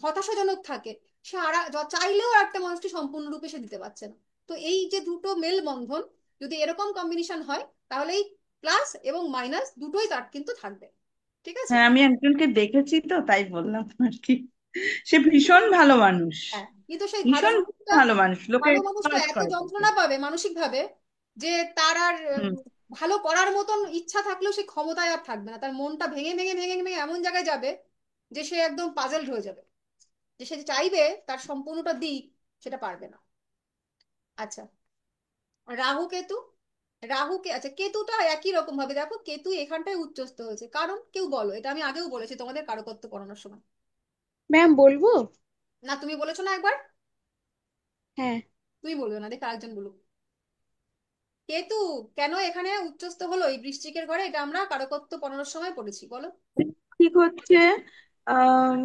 হতাশাজনক থাকে, সে আর চাইলেও একটা মানুষকে সম্পূর্ণরূপে সে দিতে পারছে না। তো এই যে দুটো মেলবন্ধন, যদি এরকম কম্বিনেশন হয়, তাহলে এই প্লাস এবং মাইনাস দুটোই তার কিন্তু থাকবে। ঠিক আছে? হ্যাঁ, আমি একজনকে দেখেছি তো তাই বললাম আর কি। সে ভীষণ ভালো মানুষ, হ্যাঁ, কিন্তু সেই ভালো ভীষণ মানুষটা, ভালো মানুষ, লোকে ভালো মানুষটা সাহায্য এত করে তাকে। যন্ত্রণা পাবে মানসিক ভাবে, যে তার আর হুম। ভালো করার মতন ইচ্ছা থাকলেও সে ক্ষমতায় আর থাকবে না, তার মনটা ভেঙে ভেঙে ভেঙে ভেঙে এমন জায়গায় যাবে যে সে একদম পাজলড হয়ে যাবে, যে সে চাইবে তার সম্পূর্ণটা দিক, সেটা পারবে না। আচ্ছা, রাহু কেতু। আচ্ছা, কেতুটা একই রকম ভাবে দেখো, কেতু এখানটায় উচ্চস্থ হয়েছে, কারণ কেউ বলো, এটা আমি আগেও বলেছি তোমাদের কারকত্ব পড়ানোর সময়। ম্যাম বলবো? না, তুমি বলেছো না একবার। হ্যাঁ। তুমি বলবে না, দেখে আরেকজন বলুক। কেতু কেন এখানে উচ্চস্থ হলো এই বৃশ্চিকের ঘরে, এটা আমরা কারকত্ব পড়ানোর সময় পড়েছি, বলো। ঠিক হচ্ছে আহ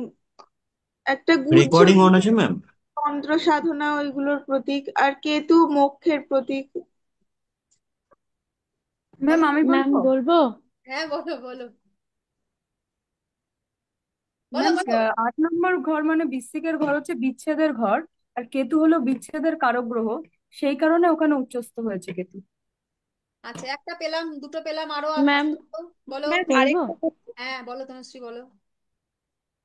একটা গুহ্য রেকর্ডিং অন আছে ম্যাম? তন্ত্র সাধনা ওইগুলোর প্রতীক, আর কেতু মোক্ষের প্রতীক। ম্যাম বলো। আমি ম্যাম বলবো। বলবো? হ্যাঁ, বলো বলো। বলো ম্যাম বলো। 8 নম্বর ঘর মানে বৃশ্চিকের ঘর হচ্ছে বিচ্ছেদের ঘর, আর কেতু হলো বিচ্ছেদের কারক গ্রহ, সেই কারণে ওখানে উচ্চস্থ হয়েছে কেতু। আচ্ছা, একটা পেলাম, দুটো পেলাম, আরো ম্যাম, আছে তো? বলো। ম্যাম বলবো? আরেকটা কথা। হ্যাঁ বলো তনুশ্রী, বলো।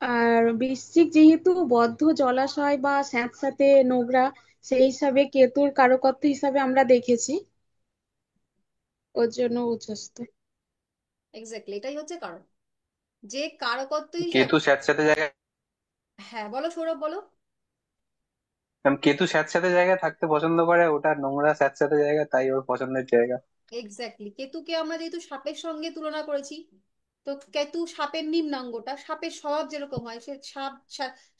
আর বৃশ্চিক যেহেতু বদ্ধ জলাশয় বা স্যাঁতস্যাঁতে নোংরা, সেই হিসাবে কেতুর কারকত্ব হিসাবে আমরা দেখেছি, ওর জন্য উচ্চস্থ। এক্স্যাক্টলি, এটাই হচ্ছে কারণ, যে কারকত্ব হিসাবে। কেতু স্যাঁতস্যাঁতে জায়গায়, হ্যাঁ বলো সৌরভ, বলো। কেতু স্যাঁতস্যাঁতে জায়গায় থাকতে পছন্দ করে, ওটা নোংরা স্যাঁতস্যাঁতে জায়গা, তাই ওর পছন্দের জায়গা। এক্স্যাক্টলি, কেতুকে আমরা যেহেতু সাপের সঙ্গে তুলনা করেছি, তো কেতু সাপের নিম্নাঙ্গটা, সাপের স্বভাব যেরকম হয়, সে সাপ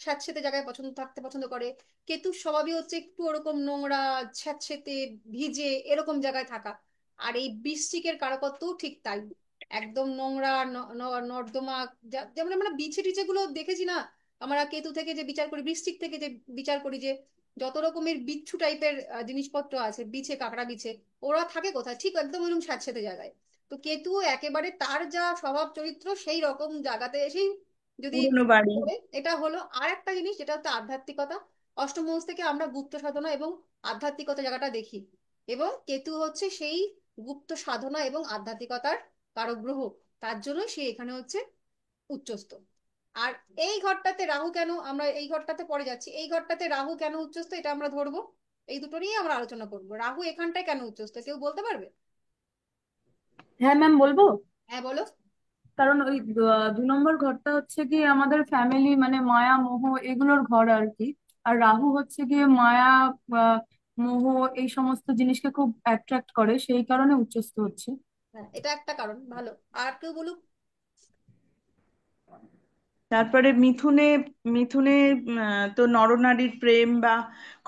স্যাঁতসেঁতে জায়গায় থাকতে পছন্দ করে। কেতুর স্বভাবই হচ্ছে একটু ওরকম নোংরা, স্যাঁতসেঁতে, ভিজে এরকম জায়গায় থাকা। আর এই বৃশ্চিকের কারকত্বও ঠিক তাই, একদম নোংরা নর্দমা, যেমন আমরা বিছে টিছে গুলো দেখেছি না, আমরা কেতু থেকে যে বিচার করি, বৃশ্চিক থেকে যে বিচার করি, যে যত রকমের বিচ্ছু টাইপের জিনিসপত্র আছে, বিছে, কাঁকড়া বিছে, ওরা থাকে কোথায়, ঠিক একদম ওইরকম স্যাঁতসেঁতে জায়গায়। তো কেতু একেবারে তার যা স্বভাব চরিত্র সেই রকম জায়গাতে এসেই যদি পুরনো বাড়ি। করে, এটা হলো আর একটা জিনিস, যেটা হচ্ছে আধ্যাত্মিকতা। অষ্টম হাউস থেকে আমরা গুপ্ত সাধনা এবং আধ্যাত্মিকতা জায়গাটা দেখি, এবং কেতু হচ্ছে সেই গুপ্ত সাধনা এবং আধ্যাত্মিকতার কারক গ্রহ। তার জন্য সে এখানে হচ্ছে উচ্চস্থ। আর এই ঘরটাতে রাহু কেন, আমরা এই ঘরটাতে পরে যাচ্ছি, এই ঘরটাতে রাহু কেন উচ্চস্থ এটা আমরা ধরবো, এই দুটো নিয়ে আমরা আলোচনা করবো। রাহু এখানটায় কেন উচ্চস্থ, কেউ বলতে পারবে? হ্যাঁ ম্যাম বলবো। হ্যাঁ বলো। কারণ ওই 2 নম্বর ঘরটা হচ্ছে কি আমাদের ফ্যামিলি মানে মায়া মোহ এগুলোর ঘর আর কি। আর রাহু হচ্ছে গিয়ে মায়া, আহ, মোহ এই সমস্ত জিনিসকে খুব অ্যাট্রাক্ট করে, সেই কারণে উচ্চস্থ হচ্ছে। হ্যাঁ, এটা একটা কারণ, ভালো। আর কেউ বলুক। তারপরে মিথুনে, মিথুনে তো নরনারীর প্রেম বা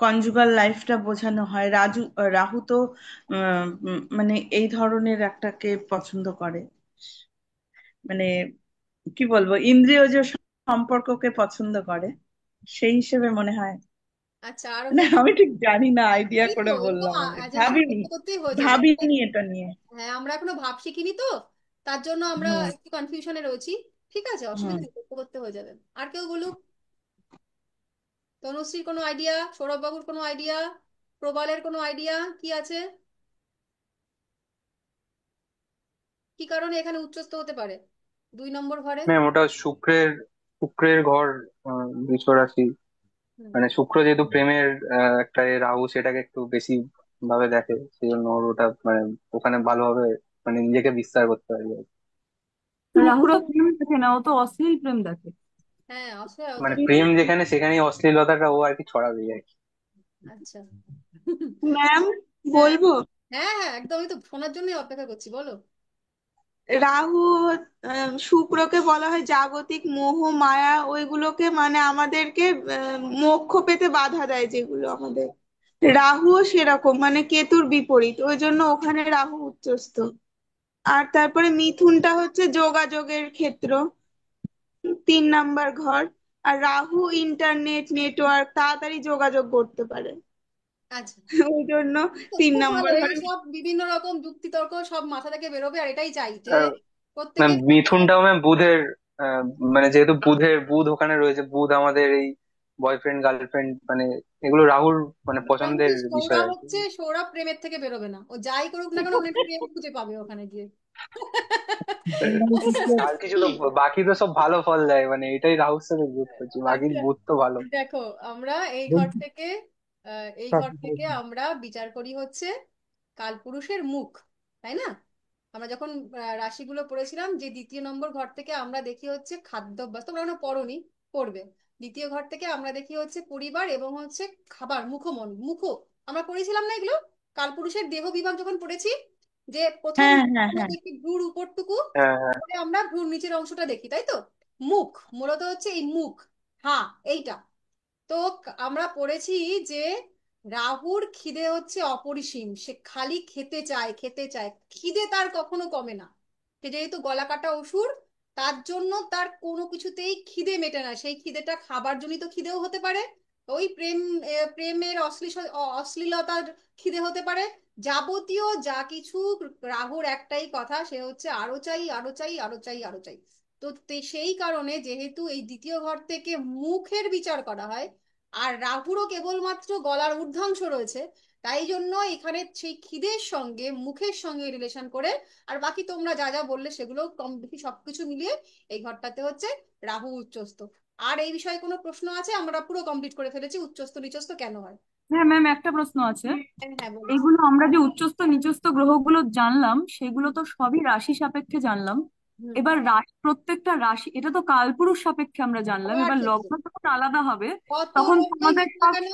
কনজুগাল লাইফটা বোঝানো হয়। রাহু তো মানে এই ধরনের একটাকে পছন্দ করে, মানে কি বলবো, ইন্দ্রিয়জ সম্পর্ককে পছন্দ করে, সেই হিসেবে মনে হয়। আচ্ছা, আরো মানে কেউ আমি বলুক। ঠিক জানি না, আইডিয়া এই তো করে এরকম বললাম, আমি জাস্ট ভাবিনি, করতে করতেই হয়ে যাবে। ভাবিনি এটা নিয়ে। হ্যাঁ, আমরা এখনো ভাব শিখিনি তো, তার জন্য আমরা হুম। একটু কনফিউশনে রয়েছি। ঠিক আছে, অসুবিধা হুম। নেই, করতে করতে হয়ে যাবে। আর কেউ বলুক। তনুশ্রীর কোনো আইডিয়া, সৌরভ বাবুর কোনো আইডিয়া, প্রবালের কোনো আইডিয়া কি আছে, কি কারণে এখানে উচ্চস্থ হতে পারে 2 নম্বর ঘরে? ম্যাম ওটা শুক্রের, শুক্রের ঘর, বৃষ রাশি। হুম। মানে শুক্র যেহেতু প্রেমের একটা রাহু সেটাকে একটু বেশি ভাবে দেখে, সেই জন্য ওর ওটা মানে ওখানে ভালোভাবে মানে নিজেকে বিস্তার করতে পারে আর কি। রাহু শুক্র। তো প্রেম দেখে না, ও তো অশ্লীল প্রেম দেখে। হ্যাঁ, অসহায় ও তো। মানে প্রেম যেখানে সেখানেই অশ্লীলতাটা ও আর কি ছড়াবে আর কি। আচ্ছা। ম্যাম হ্যাঁ বলবো? হ্যাঁ হ্যাঁ, একদম, আমি তো শোনার জন্যই অপেক্ষা করছি, বলো। রাহু শুক্রকে বলা হয় জাগতিক মোহ মায়া, ওইগুলোকে মানে আমাদেরকে মোক্ষ পেতে বাধা দেয় যেগুলো আমাদের। রাহুও সেরকম, মানে কেতুর বিপরীত, ওই জন্য ওখানে রাহু উচ্চস্থ। আর তারপরে মিথুনটা হচ্ছে যোগাযোগের ক্ষেত্র, 3 নাম্বার ঘর। আর রাহু ইন্টারনেট নেটওয়ার্ক, তাড়াতাড়ি যোগাযোগ করতে পারে, আচ্ছা, ওই জন্য তো তিন খুব ভালো, নাম্বার এই ঘরে। সব বিভিন্ন রকম যুক্তি তর্ক সব মাথা থেকে বেরোবে, আর এটাই চাই যে ম্যাম প্রত্যেকে। মিথুনটাও ম্যাম বুধের, মানে যেহেতু বুধ ওখানে রয়েছে, বুধ আমাদের এই বয়ফ্রেন্ড গার্লফ্রেন্ড মানে এগুলো রাহুর মানে পছন্দের কিন্তু বিষয় সৌরভ আর কি। হচ্ছে, সৌরভ প্রেমের থেকে বেরোবে না, ও যাই করুক না কেন অনেক প্রেম খুঁজে পাবে ওখানে গিয়ে। আর কিছু তো, বাকি তো সব ভালো ফল দেয়, মানে এটাই রাহুর সাথে বুধ করছে, বাকি আচ্ছা, বুধ তো ভালো। দেখো, আমরা এই ঘর থেকে এই ঘর থেকে আমরা বিচার করি হচ্ছে কালপুরুষের মুখ, তাই না? আমরা যখন রাশিগুলো পড়েছিলাম, যে 2য় নম্বর ঘর থেকে আমরা দেখি হচ্ছে খাদ্যাভ্যাস, তোমরা ওখানে পড়োনি, পড়বে। 2য় ঘর থেকে আমরা দেখি হচ্ছে পরিবার এবং হচ্ছে খাবার, মুখমন মুখ, আমরা পড়েছিলাম না এগুলো, কালপুরুষের দেহ বিভাগ যখন পড়েছি, যে প্রথম হ্যাঁ হ্যাঁ আমরা হ্যাঁ। দেখি ভ্রুর উপরটুকু, হ্যাঁ হ্যাঁ। তারপরে আমরা ভ্রুর নিচের অংশটা দেখি, তাই তো? মুখ মূলত হচ্ছে এই মুখ। হ্যাঁ, এইটা তো আমরা পড়েছি যে রাহুর খিদে হচ্ছে অপরিসীম, সে খালি খেতে চায় খেতে চায়, খিদে তার কখনো কমে না। সে যেহেতু গলা কাটা অসুর, তার জন্য তার কোনো কিছুতেই খিদে মেটে না। সেই খিদেটা খাবার জনিত খিদেও হতে পারে, ওই প্রেমের অশ্লীলতার খিদে হতে পারে, যাবতীয় যা কিছু। রাহুর একটাই কথা, সে হচ্ছে আরো চাই আরো চাই আরো চাই আরো চাই। তো সেই কারণে যেহেতু এই দ্বিতীয় ঘর থেকে মুখের বিচার করা হয়, আর রাহুরও কেবলমাত্র গলার ঊর্ধ্বাংশ রয়েছে, তাই জন্য এখানে সেই খিদের সঙ্গে মুখের সঙ্গে রিলেশন করে। আর বাকি তোমরা যা যা বললে সেগুলো কম বেশি সবকিছু মিলিয়ে এই ঘরটাতে হচ্ছে রাহু উচ্চস্থ। আর এই বিষয়ে কোনো প্রশ্ন আছে? আমরা পুরো কমপ্লিট করে ফেলেছি উচ্চস্থ নিচস্থ কেন হয়। হ্যাঁ ম্যাম, একটা প্রশ্ন আছে। হ্যাঁ হ্যাঁ, বলো। এইগুলো আমরা যে উচ্চস্থ নিচস্থ গ্রহগুলো জানলাম সেগুলো তো সবই রাশি সাপেক্ষে জানলাম। হুম। এবার রাশি, প্রত্যেকটা রাশি, এটা তো কালপুরুষ সাপেক্ষে আমরা জানলাম। সবার এবার ক্ষেত্রে লগ্ন যখন আলাদা হবে কত তখন তো লোকটাই আমাদের হোক না সব। কেন,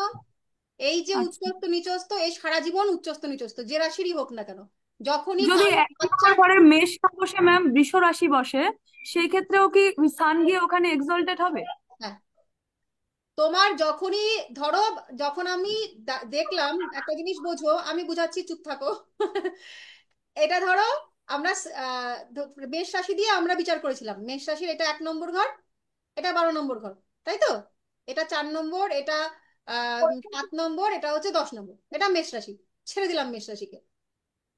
এই যে আচ্ছা, উচ্চস্থ নিচস্থ, এই সারা জীবন উচ্চস্থ নিচস্থ যে রাশিরই হোক না কেন, যখনই যদি কারো এক বাচ্চা। নম্বর ঘরে মেষ না বসে ম্যাম বৃষ রাশি বসে, সেই ক্ষেত্রেও কি সান গিয়ে ওখানে এক্সলটেড হবে? হ্যাঁ, তোমার যখনই ধরো, যখন আমি দেখলাম একটা জিনিস, বোঝো, আমি বুঝাচ্ছি, চুপ থাকো। এটা ধরো, আমরা মেষ রাশি দিয়ে আমরা বিচার করেছিলাম, মেষ রাশির এটা 1 নম্বর ঘর, এটা 12 নম্বর ঘর, তাই তো? এটা 4 নম্বর, এটা 7 নম্বর, এটা হচ্ছে 10 নম্বর, এটা মেষ রাশি। ছেড়ে দিলাম মেষ রাশিকে,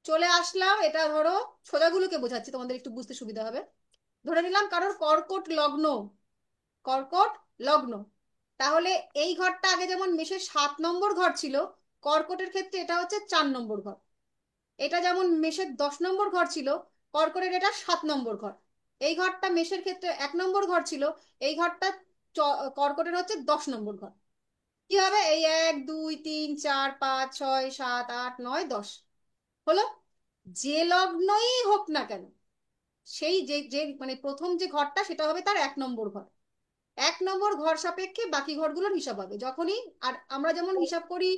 চলে আসলাম, এটা ধরো সোজাগুলোকে বোঝাচ্ছি তোমাদের একটু বুঝতে সুবিধা হবে। ধরে নিলাম কারোর কর্কট লগ্ন, কর্কট লগ্ন, তাহলে এই ঘরটা আগে যেমন মেষের 7 নম্বর ঘর ছিল, কর্কটের ক্ষেত্রে এটা হচ্ছে 4 নম্বর ঘর। এটা যেমন মেষের 10 নম্বর ঘর ছিল, কর্কটের এটা 7 নম্বর ঘর। এই ঘরটা মেষের ক্ষেত্রে 1 নম্বর ঘর ছিল, এই ঘরটা কর্কটের হচ্ছে 10 নম্বর ঘর। কি হবে? এই 1 2 3 4 5 6 7 8 9 10 হলো। যে লগ্নই হোক না কেন, সেই যে যে মানে প্রথম যে ঘরটা সেটা হবে তার 1 নম্বর ঘর। 1 নম্বর ঘর সাপেক্ষে বাকি ঘরগুলোর হিসাব হবে যখনই। আর আমরা যেমন হিসাব করি,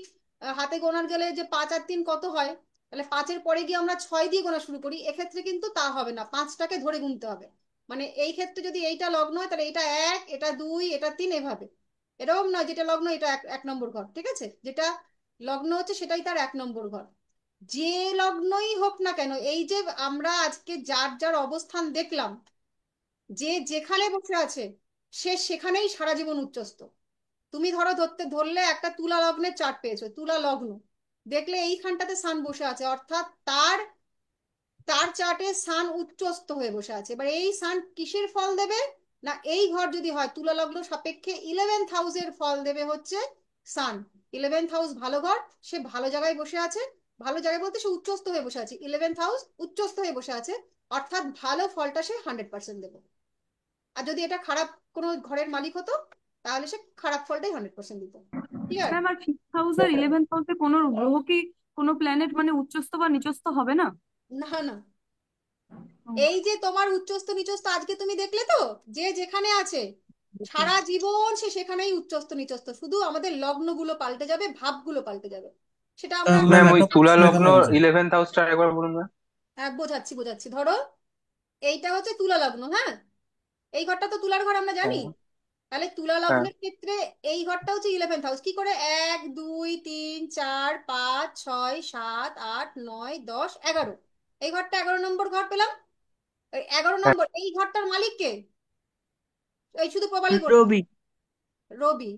হাতে গোনার গেলে যে 5 আর 3 কত হয়, তাহলে 5-এর পরে গিয়ে আমরা 6 দিয়ে গোনা শুরু করি, এক্ষেত্রে কিন্তু তা হবে না, 5টাকে ধরে গুনতে হবে। মানে এই ক্ষেত্রে যদি এইটা লগ্ন হয় তাহলে এটা 1, এটা 2, এটা 3, এভাবে। এরকম নয় যেটা লগ্ন এটা এক এক নম্বর ঘর, ঠিক আছে? যেটা লগ্ন হচ্ছে সেটাই তার 1 নম্বর ঘর। যে লগ্নই হোক না কেন, এই যে আমরা আজকে যার যার অবস্থান দেখলাম, যে যেখানে বসে আছে সে সেখানেই সারা জীবন উচ্চস্থ। তুমি ধরো ধরলে একটা তুলা লগ্নের চার্ট পেয়েছো, তুলা লগ্ন দেখলে এইখানটাতে সান বসে আছে, অর্থাৎ তার তার চার্টে সান উচ্চস্থ হয়ে বসে আছে। এবার এই সান কিসের ফল দেবে? না, এই ঘর যদি হয় তুলা লগ্ন সাপেক্ষে 11th হাউসের ফল দেবে হচ্ছে সান। 11th হাউস ভালো ঘর, সে ভালো জায়গায় বসে আছে। ভালো জায়গায় বলতে সে উচ্চস্থ হয়ে বসে আছে, 11th হাউস উচ্চস্থ হয়ে বসে আছে, অর্থাৎ ভালো ফলটা সে 100% দেবে। আর যদি এটা খারাপ কোনো ঘরের মালিক হতো, তাহলে সে খারাপ ফলটাই 100% দিত। ক্লিয়ার? ম্যাম, আর ফিফথ হাউস আর 11th হাউসে কোনো গ্রহ কি, কোনো প্ল্যানেট মানে উচ্চস্থ বা নিচস্থ হবে না? না না, ও, এই যে তোমার উচ্চস্থ নিচস্থ আজকে তুমি দেখলে তো, যে যেখানে আছে সারা জীবন সে সেখানেই উচ্চস্থ নিচস্থ, শুধু আমাদের লগ্নগুলো পাল্টে যাবে, ভাবগুলো পাল্টে যাবে। সেটা আমরা ম্যাম ম্যাম ওই একটা তুলা প্রশ্ন লগ্ন এখানে আছে। 11th হাউসটা একবার বলুন না। বোঝাচ্ছি বোঝাচ্ছি, ধরো এইটা হচ্ছে তুলা লগ্ন, হ্যাঁ? এই ঘরটা তো তুলার ঘর আমরা জানি। হ্যাঁ। তাহলে তুলা হ্যাঁ। লগ্নের ক্ষেত্রে এই ঘরটা হচ্ছে 11th হাউস। কি করে? 1 2 3 4 5 6 7 8 9 10 11, এই ঘরটা 11 নম্বর ঘর পেলাম। এই এগারো হ্যাঁ। নম্বর এই ঘরটার মালিক কে? এই শুধু প্রবালই করবে, রবি। রবি।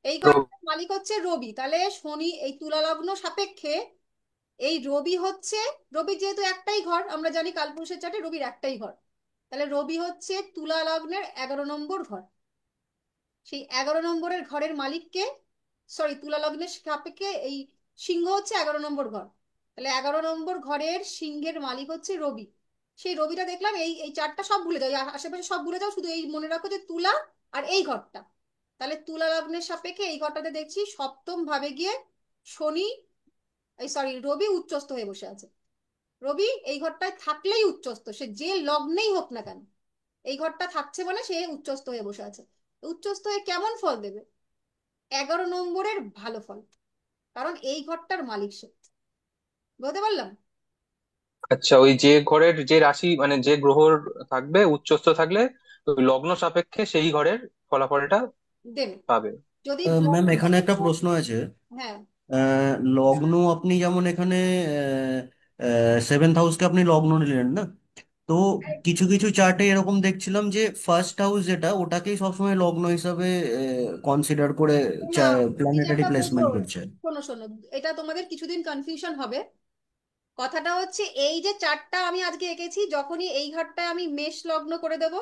এই রবি। ঘরটার মালিক হচ্ছে রবি, তাহলে শনি এই তুলা লগ্ন সাপেক্ষে এই রবি হচ্ছে, রবির যেহেতু একটাই ঘর আমরা জানি, কালপুরুষের চার্টে রবির একটাই ঘর, তাহলে রবি হচ্ছে তুলা লগ্নের 11 নম্বর ঘর। সেই 11 নম্বরের ঘরের মালিককে, সরি, তুলা লগ্নের সাপেক্ষে এই সিংহ হচ্ছে 11 নম্বর ঘর, তাহলে 11 নম্বর ঘরের সিংহের মালিক হচ্ছে রবি। সেই রবিটা দেখলাম, এই এই চারটা সব ভুলে যাও, এই আশেপাশে সব ভুলে যাও, শুধু এই মনে রাখো যে তুলা আর এই ঘরটা। তাহলে তুলা লগ্নের সাপেক্ষে এই ঘরটাতে দেখছি সপ্তম ভাবে গিয়ে শনি, এই সরি রবি উচ্চস্থ হয়ে বসে আছে। রবি এই ঘরটায় থাকলেই উচ্চস্থ, সে যে লগ্নেই হোক না কেন, এই ঘরটা থাকছে মানে সে উচ্চস্থ হয়ে বসে আছে। উচ্চস্থ হয়ে কেমন ফল দেবে? 11 নম্বরের ভালো ফল, কারণ এই ঘরটার মালিক সে। বলতে পারলাম? আচ্ছা, ওই যে ঘরের যে রাশি মানে যে গ্রহর থাকবে উচ্চস্থ থাকলে ওই লগ্ন সাপেক্ষে সেই ঘরের ফলাফলটা দেবে। পাবে। যদি ম্যাম লগ্ন এখানে একটা দেখো, প্রশ্ন আছে। হ্যাঁ লগ্ন আপনি যেমন এখানে 7th হাউসকে আপনি লগ্ন নিলেন না, তো কিছু কিছু চার্টে এরকম দেখছিলাম যে ফার্স্ট হাউস যেটা ওটাকেই সবসময় লগ্ন হিসাবে কনসিডার করে না, তুমি প্ল্যানেটারি একটা বোঝো, প্লেসমেন্ট করছে। শোনো শোনো, এটা তোমাদের কিছুদিন কনফিউশন হবে। কথাটা হচ্ছে এই যে চারটা আমি আজকে এঁকেছি, যখনই এই ঘরটায় আমি মেষ লগ্ন করে দেব,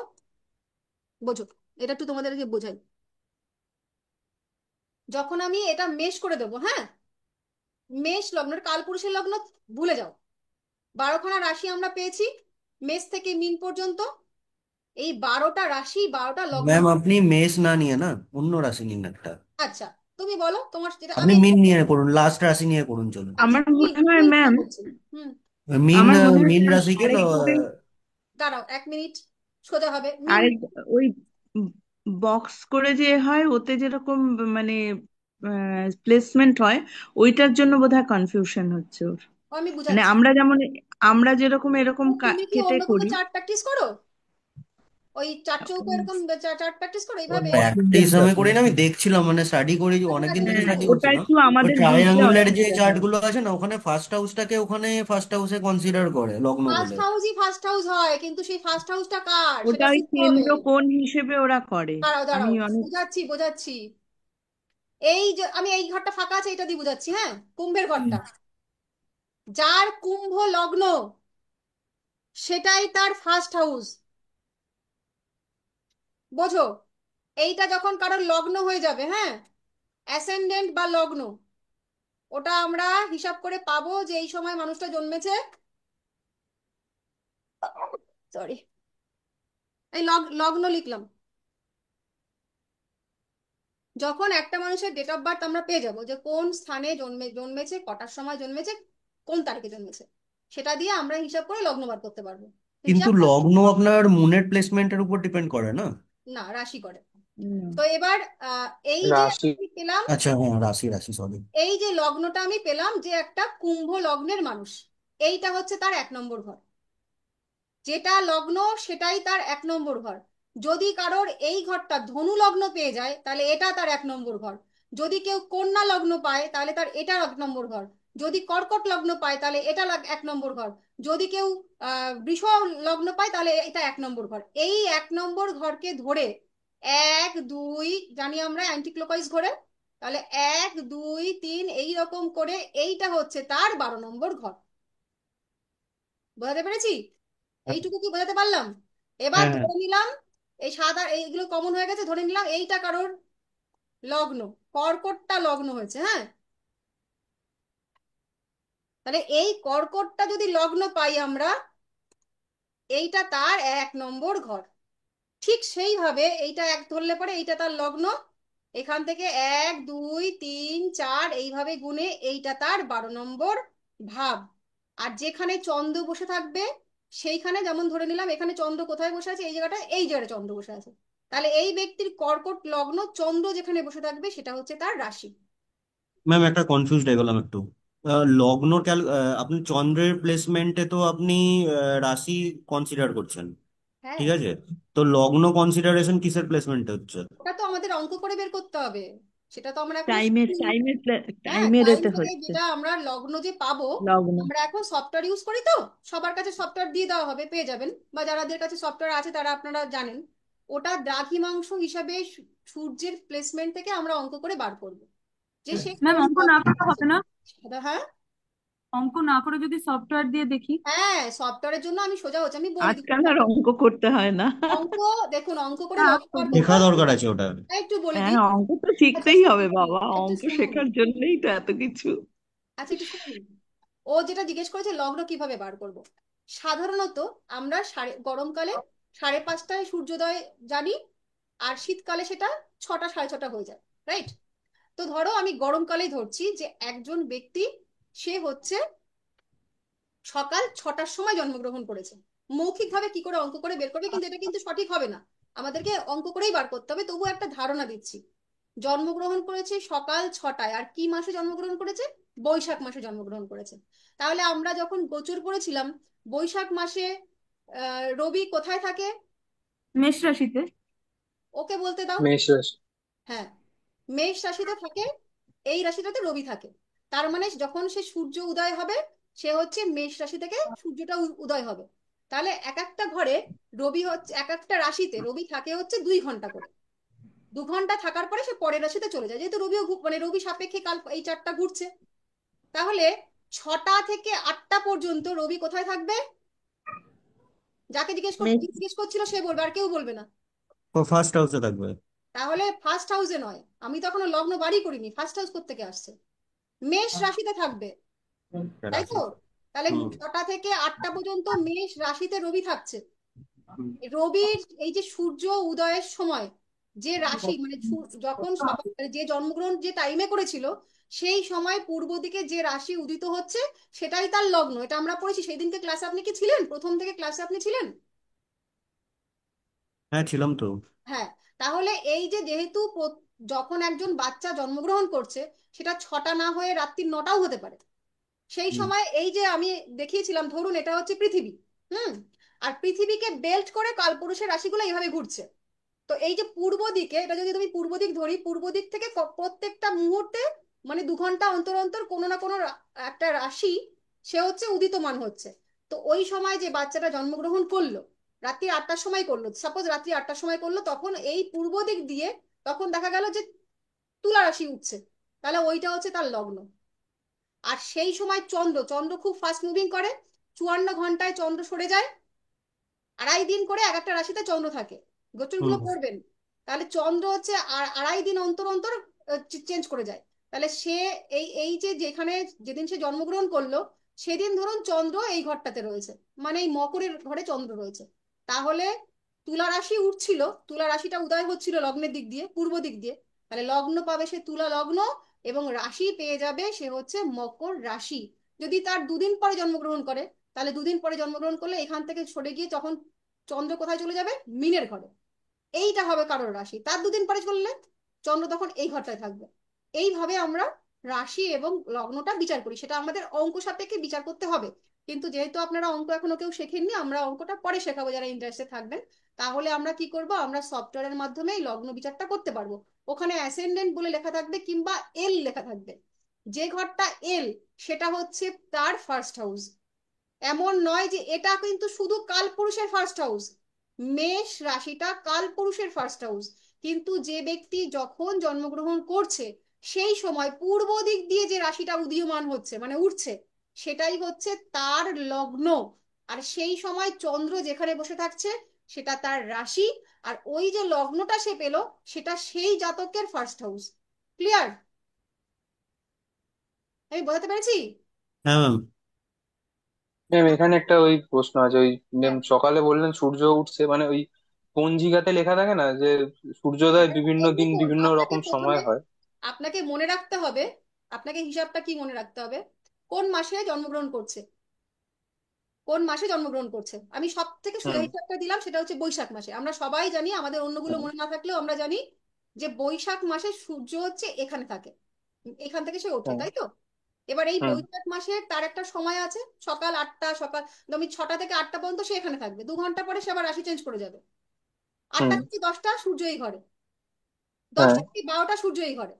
বোঝো, এটা একটু তোমাদেরকে বোঝাই। যখন আমি এটা মেষ করে দেবো, হ্যাঁ, মেষ লগ্নের কালপুরুষের লগ্ন ভুলে যাও, 12খানা রাশি আমরা পেয়েছি মেষ থেকে মিন পর্যন্ত, এই 12টা রাশি 12টা লগ্ন। ম্যাম আপনি মেষ না নিয়ে না অন্য রাশি নিন একটা। আচ্ছা, তুমি বলো তোমার যেটা, আপনি আমি মিন নিয়ে করুন, লাস্ট রাশি নিয়ে করুন চলুন। আচ্ছা আমার মিন, মনে হয় মিন ম্যাম, বলছি। হুম, মিন আমার মনে হয় মিন ম্যাম রাশিকে আরেকভাবে, দাঁড়াও 1 মিনিট, সোজা হবে মিন। আরেক ওই বক্স করে যে হয় ওতে যেরকম মানে প্লেসমেন্ট হয়, ওইটার জন্য বোধহয় কনফিউশন হচ্ছে ওর। আমি মানে বুঝাচ্ছি। আমরা যেমন আমরা যেরকম এরকম তুমি কি কেটে অন্য কোনো করি। চার্ট প্র্যাকটিস করো? ওই চার চৌকো এরকম চার্ট প্র্যাকটিস করো এইভাবে? প্র্যাকটিস আমি করি না, আমি দেখছিলাম মানে স্টাডি করি, অনেকদিন থেকে হ্যাঁ, স্টাডি ওটা করছিলাম। একটু ওই আমাদের বুঝতে ট্রায়াঙ্গুলার যে অসুবিধা চার্ট হয়। গুলো আছে না, ওখানে ফার্স্ট হাউসটাকে ওখানে ফার্স্ট হাউসে কনসিডার করে লগ্ন ফার্স্ট বলে। হাউসই ফার্স্ট হাউস হয়, কিন্তু সেই ফার্স্ট হাউসটা কার ওটা সেটা ওই শিখতে হবে। কেন্দ্র কোণ হিসেবে ওরা করে। দাঁড়াও আমি দাঁড়াও, অনেক বুঝাচ্ছি বোঝাচ্ছি। এই যে আমি এই ঘরটা ফাঁকা আছে এটা দিয়ে বুঝাচ্ছি, হ্যাঁ, কুম্ভের ঘরটা, যার কুম্ভ লগ্ন সেটাই তার ফার্স্ট হাউস, বোঝো। এইটা যখন কারোর লগ্ন হয়ে যাবে, হ্যাঁ, অ্যাসেন্ডেন্ট বা লগ্ন, ওটা আমরা হিসাব করে পাবো যে এই সময় মানুষটা জন্মেছে, সরি, এই লগ্ন লিখলাম। যখন একটা মানুষের ডেট অফ বার্থ আমরা পেয়ে যাব যে কোন স্থানে জন্মেছে, কটার সময় জন্মেছে, কোন তারিখে জন্মেছে, সেটা দিয়ে আমরা হিসাব করে লগ্ন বার করতে পারবো। কিন্তু হিসাব লগ্ন আপনার মুনের প্লেসমেন্টের উপর ডিপেন্ড করে না। না, রাশি করে। উম, তো এবার এই যে রাশি। আমি পেলাম, আচ্ছা হ্যাঁ, রাশি রাশি সরি। এই যে লগ্নটা আমি পেলাম যে একটা কুম্ভ লগ্নের মানুষ, এইটা হচ্ছে তার 1 নম্বর ঘর, যেটা লগ্ন সেটাই তার 1 নম্বর ঘর। যদি কারোর এই ঘরটা ধনু লগ্ন পেয়ে যায় তাহলে এটা তার 1 নম্বর ঘর। যদি কেউ কন্যা লগ্ন পায় তাহলে তার এটা 1 নম্বর ঘর। যদি কর্কট লগ্ন পায় তাহলে এটা 1 নম্বর ঘর। যদি কেউ বৃষ লগ্ন পায় তাহলে এটা 1 নম্বর ঘর। এই 1 নম্বর ঘরকে ধরে 1 2 জানি আমরা অ্যান্টি ক্লকওয়াইজ ঘোরে, তাহলে 1 2 3 এই রকম করে এইটা হচ্ছে তার 12 নম্বর ঘর। বোঝাতে পেরেছি? এইটুকু কি বোঝাতে পারলাম? এবার হ্যাঁ হ্যাঁ। ধরে নিলাম এই সাদা এইগুলো কমন হয়ে গেছে, ধরে নিলাম এইটা কারোর লগ্ন, কর্কটটা লগ্ন হয়েছে, হ্যাঁ, তাহলে এই কর্কটটা যদি লগ্ন পাই আমরা, এইটা তার 1 নম্বর ঘর। ঠিক সেইভাবে এইটা এক ধরলে পরে এইটা তার লগ্ন, এখান থেকে 1 2 3 4 এইভাবে গুণে এইটা তার 12 নম্বর ভাব। আর যেখানে চন্দ্র বসে থাকবে সেইখানে, যেমন ধরে নিলাম এখানে চন্দ্র কোথায় বসে আছে, এই জায়গাটা, এই জায়গায় চন্দ্র বসে আছে, তাহলে এই ব্যক্তির কর্কট লগ্ন, চন্দ্র যেখানে বসে থাকবে সেটা হচ্ছে তার রাশি। ম্যাম একটা কনফিউজড হয়ে গেলাম একটু। লগ্ন আপনি চন্দ্রের প্লেসমেন্টে তো আপনি রাশি কনসিডার করছেন, হ্যাঁ, ঠিক আছে। তো লগ্ন কনসিডারেশন কিসের প্লেসমেন্টে হচ্ছে? ওটা তো আমাদের অঙ্ক করে বের করতে হবে, সেটা তো আমরা এখনো টাইমের শিখিনি। টাইমের হ্যাঁ, টাইমের টাইম এতে থেকে হচ্ছে যেটা আমরা লগ্ন যে পাবো, লগ্ন। আমরা এখন সফটওয়্যার ইউজ করি, তো সবার কাছে সফটওয়্যার দিয়ে দেওয়া হবে, পেয়ে যাবেন, বা যাদের কাছে সফটওয়্যার আছে তারা আপনারা জানেন, ওটা দ্রাঘিমাংশ হিসাবে সূর্যের প্লেসমেন্ট থেকে আমরা অঙ্ক করে বার করব যে সে ম্যাম কোন অঙ্ক না লগ্নে করলে আছে। হবে না? হ্যাঁ অঙ্ক না করে যদি সফটওয়্যার দিয়ে দেখি? হ্যাঁ, সফটওয়্যারের জন্য আমি সোজা হচ্ছে, আমি বলে দিচ্ছি আজকাল আর দেখো। অঙ্ক করতে হয় না। অঙ্ক, দেখুন অঙ্ক করে হ্যাঁ লগ্ন বার করতে শেখা হবে। দরকার আছে ওটা। একটু বলে হ্যাঁ, দিই, অঙ্ক তো আচ্ছা শিখতেই হবে শুনুন, বাবা, একটু অঙ্ক শুনুন, শেখার জন্যই তো এত কিছু। আচ্ছা একটু শুনুন। ও যেটা জিজ্ঞেস করেছে লগ্ন কিভাবে বার করব, সাধারণত আমরা গরমকালে 5:30টায় সূর্যোদয় জানি, আর শীতকালে সেটা 6টা 6:30 হয়ে যায়, রাইট? তো ধরো আমি গরমকালেই ধরছি যে একজন ব্যক্তি, সে হচ্ছে সকাল 6টার সময় জন্মগ্রহণ করেছে। মৌখিকভাবে কি করে অঙ্ক করে বের করবে, কিন্তু এটা কিন্তু সঠিক হবে না, আমাদেরকে অঙ্ক করেই বার করতে হবে, তবু একটা ধারণা দিচ্ছি। জন্মগ্রহণ করেছে সকাল 6টায়, আর কি মাসে জন্মগ্রহণ করেছে? বৈশাখ মাসে জন্মগ্রহণ করেছে। তাহলে আমরা যখন গোচর পড়েছিলাম, বৈশাখ মাসে রবি কোথায় থাকে? মেষ রাশিতে। ওকে বলতে দাও। মেষ রাশি। হ্যাঁ, মেষ রাশিতে থাকে, এই রাশিটাতে রবি থাকে। তার মানে যখন সে সূর্য উদয় হবে, সে হচ্ছে মেষ রাশি থেকে সূর্যটা উদয় হবে। তাহলে এক একটা ঘরে রবি হচ্ছে, এক একটা রাশিতে রবি থাকে হচ্ছে 2 ঘন্টা করে। 2 ঘন্টা থাকার পরে সে পরের রাশিতে চলে যায়, যেহেতু রবিও মানে রবি সাপেক্ষে কাল এই চারটা ঘুরছে। তাহলে 6টা থেকে 8টা পর্যন্ত রবি কোথায় থাকবে? যাকে জিজ্ঞেস করছিল সে বলবে, আর কেউ বলবে না। ও ফার্স্ট হাউসে থাকবে। তাহলে ফার্স্ট হাউসে নয়, আমি তো এখনো লগ্ন বাড়ি করিনি, ফার্স্ট হাউস কোত্থেকে আসছে? মেষ রাশিতে থাকবে, তাই তো? রাশি। তাহলে হুম 6টা থেকে 8টা পর্যন্ত মেষ রাশিতে রবি থাকছে। হুম রবির এই যে সূর্য উদয়ের সময় যে রাশি, মানে যখন সকাল মানে যে জন্মগ্রহণ যে টাইমে করেছিল, সেই সময় পূর্ব দিকে যে রাশি উদিত হচ্ছে সেটাই তার লগ্ন। এটা আমরা পড়েছি সেই দিনকে ক্লাসে। আপনি কি ছিলেন? প্রথম থেকে ক্লাসে আপনি ছিলেন? হ্যাঁ ছিলাম তো। হ্যাঁ। তাহলে এই যে যেহেতু যখন একজন বাচ্চা জন্মগ্রহণ করছে, সেটা 6টা না হয়ে রাত্রি 9টাও হতে পারে। সেই হুম সময় এই যে আমি দেখিয়েছিলাম, ধরুন এটা হচ্ছে পৃথিবী। হুম। আর পৃথিবীকে বেল্ট করে কালপুরুষের রাশিগুলো এইভাবে ঘুরছে। তো এই যে পূর্ব দিকে, এটা যদি তুমি পূর্ব দিক ধরি, পূর্ব দিক থেকে প্রত্যেকটা মুহূর্তে মানে 2 ঘন্টা অন্তর অন্তর কোনো না কোনো একটা রাশি সে হচ্ছে উদিতমান হচ্ছে। তো ওই সময় যে বাচ্চাটা জন্মগ্রহণ করলো, রাত্রি 8টার সময় করলো, সাপোজ রাত্রি 8টার সময় করলো, তখন এই পূর্ব দিক দিয়ে তখন দেখা গেল যে তুলা রাশি উঠছে। তাহলে ওইটা হচ্ছে তার লগ্ন। আর সেই সময় চন্দ্র চন্দ্র খুব ফাস্ট মুভিং করে, 54 ঘন্টায় চন্দ্র সরে যায়। 2.5 দিন করে এক একটা রাশিতে চন্দ্র থাকে, গোচরগুলো হুম পড়বেন। তাহলে চন্দ্র হচ্ছে 2.5 দিন অন্তর অন্তর চেঞ্জ করে যায়। তাহলে সে এই এই যে যেখানে যেদিন সে জন্মগ্রহণ করলো, সেদিন ধরুন চন্দ্র এই ঘরটাতে রয়েছে, মানে এই মকরের ঘরে চন্দ্র রয়েছে। তাহলে তুলা রাশি উঠছিল, তুলা রাশিটা উদয় হচ্ছিল লগ্নের দিক দিয়ে, পূর্ব দিক দিয়ে। তাহলে লগ্ন পাবে সে তুলা লগ্ন, এবং রাশি পেয়ে যাবে সে হচ্ছে মকর রাশি। যদি তার 2 দিন পরে জন্মগ্রহণ করে, তাহলে 2 দিন পরে জন্মগ্রহণ করলে এখান থেকে সরে গিয়ে তখন চন্দ্র কোথায় চলে যাবে? মিনের ঘরে। এইটা হবে কারোর রাশি। তার 2 দিন পরে চললে চন্দ্র তখন এই ঘরটায় থাকবে। এইভাবে আমরা রাশি এবং লগ্নটা বিচার করি, সেটা আমাদের অঙ্ক সাপেক্ষে বিচার করতে হবে। কিন্তু যেহেতু আপনারা অঙ্ক এখনো কেউ শেখেননি, আমরা অঙ্কটা পরে শেখাবো যারা ইন্টারেস্টে থাকবেন। তাহলে আমরা কি করব, আমরা সফটওয়্যারের মাধ্যমে এই লগ্ন বিচারটা করতে পারবো। ওখানে অ্যাসেন্ডেন্ট বলে লেখা থাকবে কিংবা এল লেখা থাকবে। যে ঘরটা এল, সেটা হচ্ছে তার ফার্স্ট হাউস। এমন নয় যে এটা কিন্তু শুধু কালপুরুষের ফার্স্ট হাউস, মেষ রাশিটা কালপুরুষের ফার্স্ট হাউস। কিন্তু যে ব্যক্তি যখন জন্মগ্রহণ করছে, সেই সময় পূর্ব দিক দিয়ে যে রাশিটা উদীয়মান হচ্ছে মানে উঠছে, সেটাই হচ্ছে তার লগ্ন। আর সেই সময় চন্দ্র যেখানে বসে থাকছে সেটা তার রাশি। আর ওই যে লগ্নটা সে পেল, সেটা সেই জাতকের ফার্স্ট হাউস। ক্লিয়ার? আমি বোঝাতে পেরেছি? হ্যাঁ ম্যাম। ম্যাম এখানে একটা ওই প্রশ্ন আছে, ওই ম্যাম হ্যাঁ। সকালে বললেন সূর্য উঠছে, মানে ওই পঞ্জিকাতে লেখা থাকে না যে সূর্যোদয় বিভিন্ন এই দিন দেখুন, বিভিন্ন আপনাকে রকম প্রথমে সময় হয়? আপনাকে মনে রাখতে হবে, আপনাকে হিসাবটা কি মনে রাখতে হবে, কোন মাসে জন্মগ্রহণ করছে। কোন মাসে জন্মগ্রহণ করছে, আমি সব থেকে সোজা হুম হিসাবটা দিলাম, সেটা হচ্ছে বৈশাখ মাসে। আমরা সবাই জানি, আমাদের অন্যগুলো হুম মনে না থাকলেও আমরা জানি যে বৈশাখ মাসে সূর্য হচ্ছে এখানে থাকে, এখান থেকে সে ওঠে, হুম তাই তো? এবার এই হুম বৈশাখ মাসের তার একটা সময় আছে, সকাল 8টা, সকাল তুমি 6টা থেকে 8টা পর্যন্ত সে এখানে থাকবে, 2 ঘন্টা পরে সে আবার রাশি চেঞ্জ করে যাবে। 8টা হুম, থেকে 10টা সূর্য এই ঘরে, হ্যাঁ 10টা থেকে 12টা সূর্য এই ঘরে।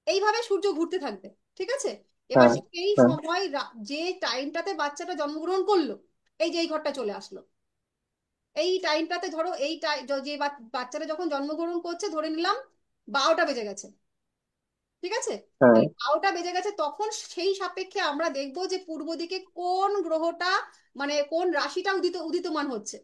এইভাবে সূর্য ঘুরতে থাকবে, ঠিক আছে? এবার হ্যাঁ সেই হ্যাঁ সময় যে টাইমটাতে বাচ্চাটা জন্মগ্রহণ করলো, এই যে এই ঘরটা চলে আসলো, এই টাইমটাতে ধরো এই যে বাচ্চাটা যখন জন্মগ্রহণ করছে, ধরে নিলাম 12টা বেজে গেছে, ঠিক আছে? হ্যাঁ। এই 12টা বেজে গেছে, তখন সেই সাপেক্ষে আমরা দেখবো যে পূর্ব দিকে কোন গ্রহটা মানে কোন রাশিটা উদিতমান হচ্ছে।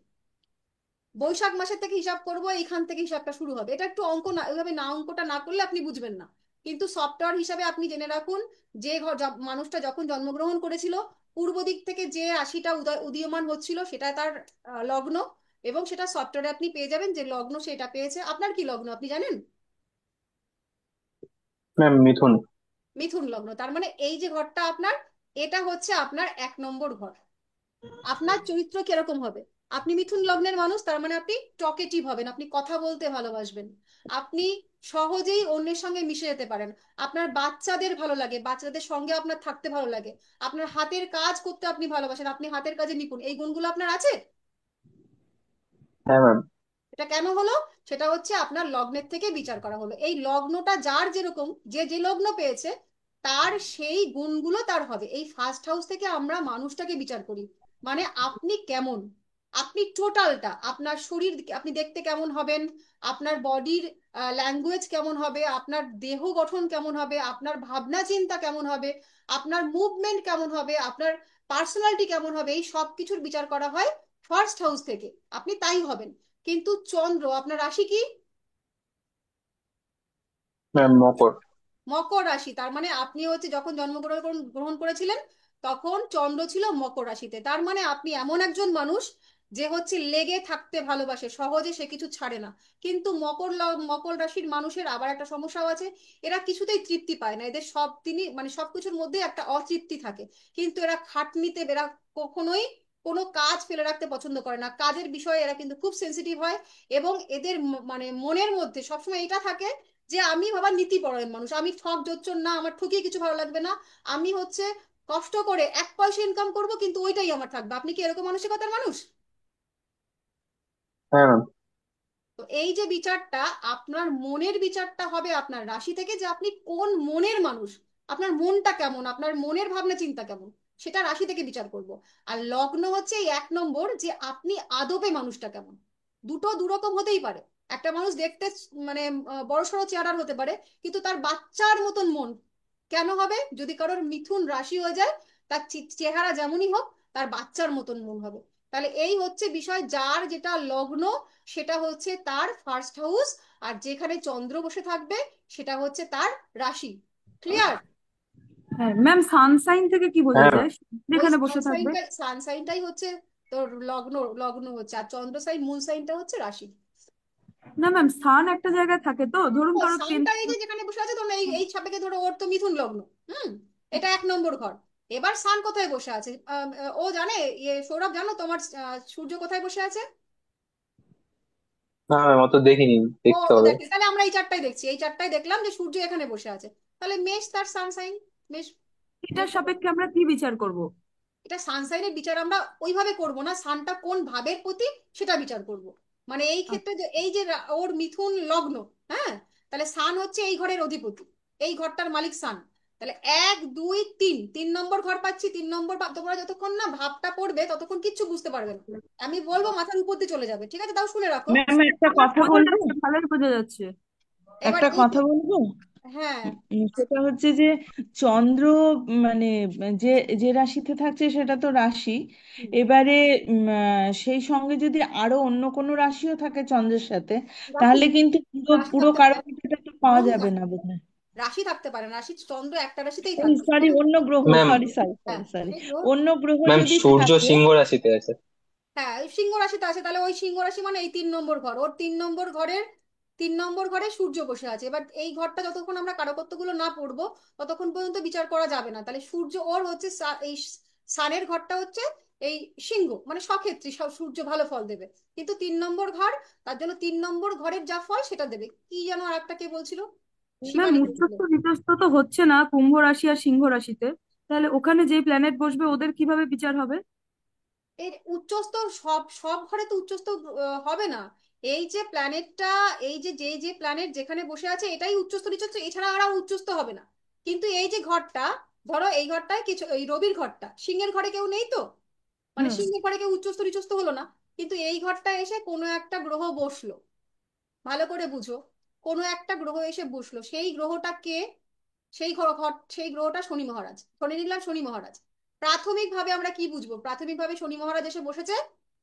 বৈশাখ মাসের থেকে হিসাব করব, এইখান থেকে হিসাবটা শুরু হবে। এটা একটু অঙ্ক না, ওইভাবে না অঙ্কটা না করলে আপনি বুঝবেন না। কিন্তু সফটওয়্যার হিসাবে আপনি জেনে রাখুন, যে মানুষটা যখন জন্মগ্রহণ করেছিল, পূর্ব দিক থেকে যে রাশিটা উদীয়মান হচ্ছিল সেটা তার লগ্ন। এবং সেটা সফটওয়্যারে আপনি পেয়ে যাবেন যে লগ্ন সেটা পেয়েছে। আপনার কি লগ্ন আপনি জানেন? ম্যাম মিথুন। মিথুন লগ্ন। তার মানে এই যে ঘরটা আপনার, এটা হচ্ছে আপনার 1 নম্বর ঘর। আপনার চরিত্র কিরকম হবে? আপনি মিথুন লগ্নের মানুষ, তার মানে আপনি টকেটিভ হবেন, আপনি কথা বলতে ভালোবাসবেন, আপনি সহজেই অন্যের সঙ্গে মিশে যেতে পারেন, আপনার বাচ্চাদের ভালো লাগে, বাচ্চাদের সঙ্গে আপনার থাকতে ভালো লাগে, আপনার হাতের কাজ করতে আপনি ভালোবাসেন, আপনি হাতের কাজে নিপুণ, এই গুণগুলো আপনার আছে। হ্যাঁ ম্যাম। এটা কেন হলো? সেটা হচ্ছে আপনার লগ্নের থেকে বিচার করা হলো। এই লগ্নটা যার যেরকম, যে যে লগ্ন পেয়েছে তার সেই গুণগুলো তার হবে। এই ফার্স্ট হাউস থেকে আমরা মানুষটাকে বিচার করি, মানে আপনি কেমন, আপনি টোটালটা, আপনার শরীর আপনি দেখতে কেমন হবেন, আপনার বডির ল্যাঙ্গুয়েজ কেমন হবে, আপনার দেহ গঠন কেমন হবে, আপনার ভাবনা চিন্তা কেমন হবে, আপনার মুভমেন্ট কেমন হবে, আপনার পার্সোনালিটি কেমন হবে, এই সব কিছুর বিচার করা হয় ফার্স্ট হাউস থেকে। আপনি তাই হবেন। কিন্তু চন্দ্র, আপনার রাশি কি? ম্যাম মকর। মকর রাশি, তার মানে আপনি হচ্ছে যখন জন্মগ্রহণ গ্রহণ করেছিলেন তখন চন্দ্র ছিল মকর রাশিতে। তার মানে আপনি এমন একজন মানুষ যে হচ্ছে লেগে থাকতে ভালোবাসে, সহজে সে কিছু ছাড়ে না। কিন্তু মকর রাশির মানুষের আবার একটা সমস্যাও আছে, এরা কিছুতেই তৃপ্তি পায় না। এদের সব দিনই মানে সবকিছুর মধ্যে একটা অতৃপ্তি থাকে। কিন্তু এরা খাটনিতে, এরা কখনোই কোনো কাজ ফেলে রাখতে পছন্দ করে না, কাজের বিষয়ে এরা কিন্তু খুব সেন্সিটিভ হয়। এবং এদের মানে মনের মধ্যে সবসময় এটা থাকে যে আমি বাবা নীতিপরায়ণ মানুষ, আমি ঠক জোচ্চর না, আমার ঠকিয়ে কিছু ভালো লাগবে না, আমি হচ্ছে কষ্ট করে 1 পয়সা ইনকাম করব কিন্তু ওইটাই আমার থাকবে। আপনি কি এরকম মানসিকতার মানুষ? হ্যাঁ ম্যাম। তো এই যে বিচারটা, আপনার মনের বিচারটা হবে আপনার রাশি থেকে, যে আপনি কোন মনের মানুষ, আপনার মনটা কেমন, আপনার মনের ভাবনা চিন্তা কেমন, সেটা রাশি থেকে বিচার করব। আর লগ্ন হচ্ছে এই 1 নম্বর, যে আপনি আদপে মানুষটা কেমন। দুটো দুরকম হতেই পারে। একটা মানুষ দেখতে মানে বড়সড় চেহারার হতে পারে, কিন্তু তার বাচ্চার মতন মন কেন হবে? যদি কারোর মিথুন রাশি হয়ে যায়, তার চেহারা যেমনই হোক, তার বাচ্চার মতন মন হবে। তাহলে এই হচ্ছে বিষয়, যার যেটা লগ্ন সেটা হচ্ছে তার ফার্স্ট হাউস, আর যেখানে চন্দ্র বসে থাকবে সেটা হচ্ছে তার রাশি। ক্লিয়ার? হ্যাঁ ম্যাম, সানসাইন থেকে কি বোঝা হ্যাঁ ম্যাম। যায় ওই যেখানে বসে থাকবে? সানসাইনটাই হচ্ছে তোর লগ্ন, লগ্ন হচ্ছে, আর চন্দ্র সাইন মূল সাইনটা হচ্ছে রাশি। না ম্যাম, সান একটা জায়গায় থাকে, তো ধরুন ও কারো সানটা এই যে যেখানে বসে আছে, ধরুন এই এই সাপেক্ষে ধরো ওর তো মিথুন লগ্ন। হুম। এটা 1 নম্বর ঘর। এবার সান কোথায় বসে আছে? ও জানে, ইয়ে সৌরভ জানো তোমার সূর্য কোথায় বসে আছে? না ম্যাম, অত দেখিনি, ও দেখতে তো হবে। দেখি, তাহলে আমরা এই চারটাই দেখছি, এই চারটাই দেখলাম যে সূর্য এখানে বসে আছে। তাহলে মেষ তার সানসাইন, মেষ। এটার সাপেক্ষে আমরা কি বিচার করব? এটা সানসাইনের বিচার আমরা ওইভাবে করব না, সানটা কোন ভাবের প্রতি সেটা বিচার করব। মানে এই ক্ষেত্রে যে এই যে ওর মিথুন লগ্ন, হ্যাঁ, তাহলে সান হচ্ছে এই ঘরের অধিপতি, এই ঘরটার মালিক সান। তাহলে 1 2 3, 3 নম্বর ঘর পাচ্ছি। 3 নম্বর তোমরা যতক্ষণ না ভাবটা পড়বে ততক্ষণ কিচ্ছু বুঝতে পারবে না। আমি বলবো মাথার উপর দিয়ে চলে যাবে, ঠিক আছে? তাও শুনে রাখো। ম্যাম একটা আমার কথা বোঝা বলবো, যাচ্ছে, ভালোই বোঝা যাচ্ছে। এবার একটা এই যে, কথা বলবো। হ্যাঁ, সেটা হচ্ছে যে চন্দ্র মানে যে যে রাশিতে থাকছে সেটা তো রাশি। হুম, এবারে সেই সঙ্গে যদি আরো অন্য কোনো রাশিও থাকে চন্দ্রের সাথে, রাশি, তাহলে কিন্তু পুরো রাশি পুরো থাকতে পারে, কারণটা তো পাওয়া গ্রহ যাবে না থাকতে পারে, বোধহয়। রাশি থাকতে পারে না, রাশি চন্দ্র একটা রাশিতেই থাকবে, সরি, হ্যাঁ। অন্য গ্রহ, ম্যাম, সরি সরি হ্যাঁ, সরি সরি, সেই গ্রহ, অন্য গ্রহ ম্যাম যদি সূর্য থাকে। সিংহ রাশিতে আছে। হ্যাঁ ওই সিংহ রাশিতে আছে, তাহলে ওই সিংহ রাশি মানে এই 3 নম্বর ঘর, ওর 3 নম্বর ঘরের 3 নম্বর ঘরে সূর্য বসে আছে। এবার এই ঘরটা যতক্ষণ আমরা কারকত্বগুলো না পড়বো ততক্ষণ পর্যন্ত বিচার করা যাবে না। তাহলে সূর্য ওর হচ্ছে এই সানের ঘরটা হচ্ছে এই সিংহ, মানে সক্ষেত্রী, সূর্য ভালো ফল দেবে। কিন্তু 3 নম্বর ঘর, তার জন্য 3 নম্বর ঘরের যা ফল সেটা দেবে। কি যেন আর একটা কে বলছিল, ম্যাম, শিবানী বলছিল। উচ্চস্থ নিচস্থ তো হচ্ছে না কুম্ভ রাশি আর সিংহ রাশিতে, তাহলে ওখানে যেই প্ল্যানেট বসবে ওদের কিভাবে বিচার হবে? এর উচ্চস্থ সব সব ঘরে তো উচ্চস্থ হবে না। এই যে প্ল্যানেটটা, এই যে যে যে প্ল্যানেট যেখানে বসে আছে এটাই উচ্চস্থ নিচস্থ, এছাড়া আর উচ্চস্থ হবে না। কিন্তু এই যে ঘরটা, ধরো এই ঘরটায় কিছু, এই রবির ঘরটা, সিংহের ঘরে কেউ নেই তো, মানে হুম। সিংহের ঘরে কেউ উচ্চস্থ নিচস্থ হলো না। কিন্তু এই ঘরটা এসে কোনো একটা গ্রহ বসলো, ভালো করে বুঝো, কোনো একটা গ্রহ এসে বসলো, সেই গ্রহটা কে? সেই গ্রহটা শনি মহারাজ, ধরে নিলাম শনি মহারাজ। প্রাথমিকভাবে আমরা কি বুঝবো? প্রাথমিকভাবে শনি মহারাজ এসে বসেছে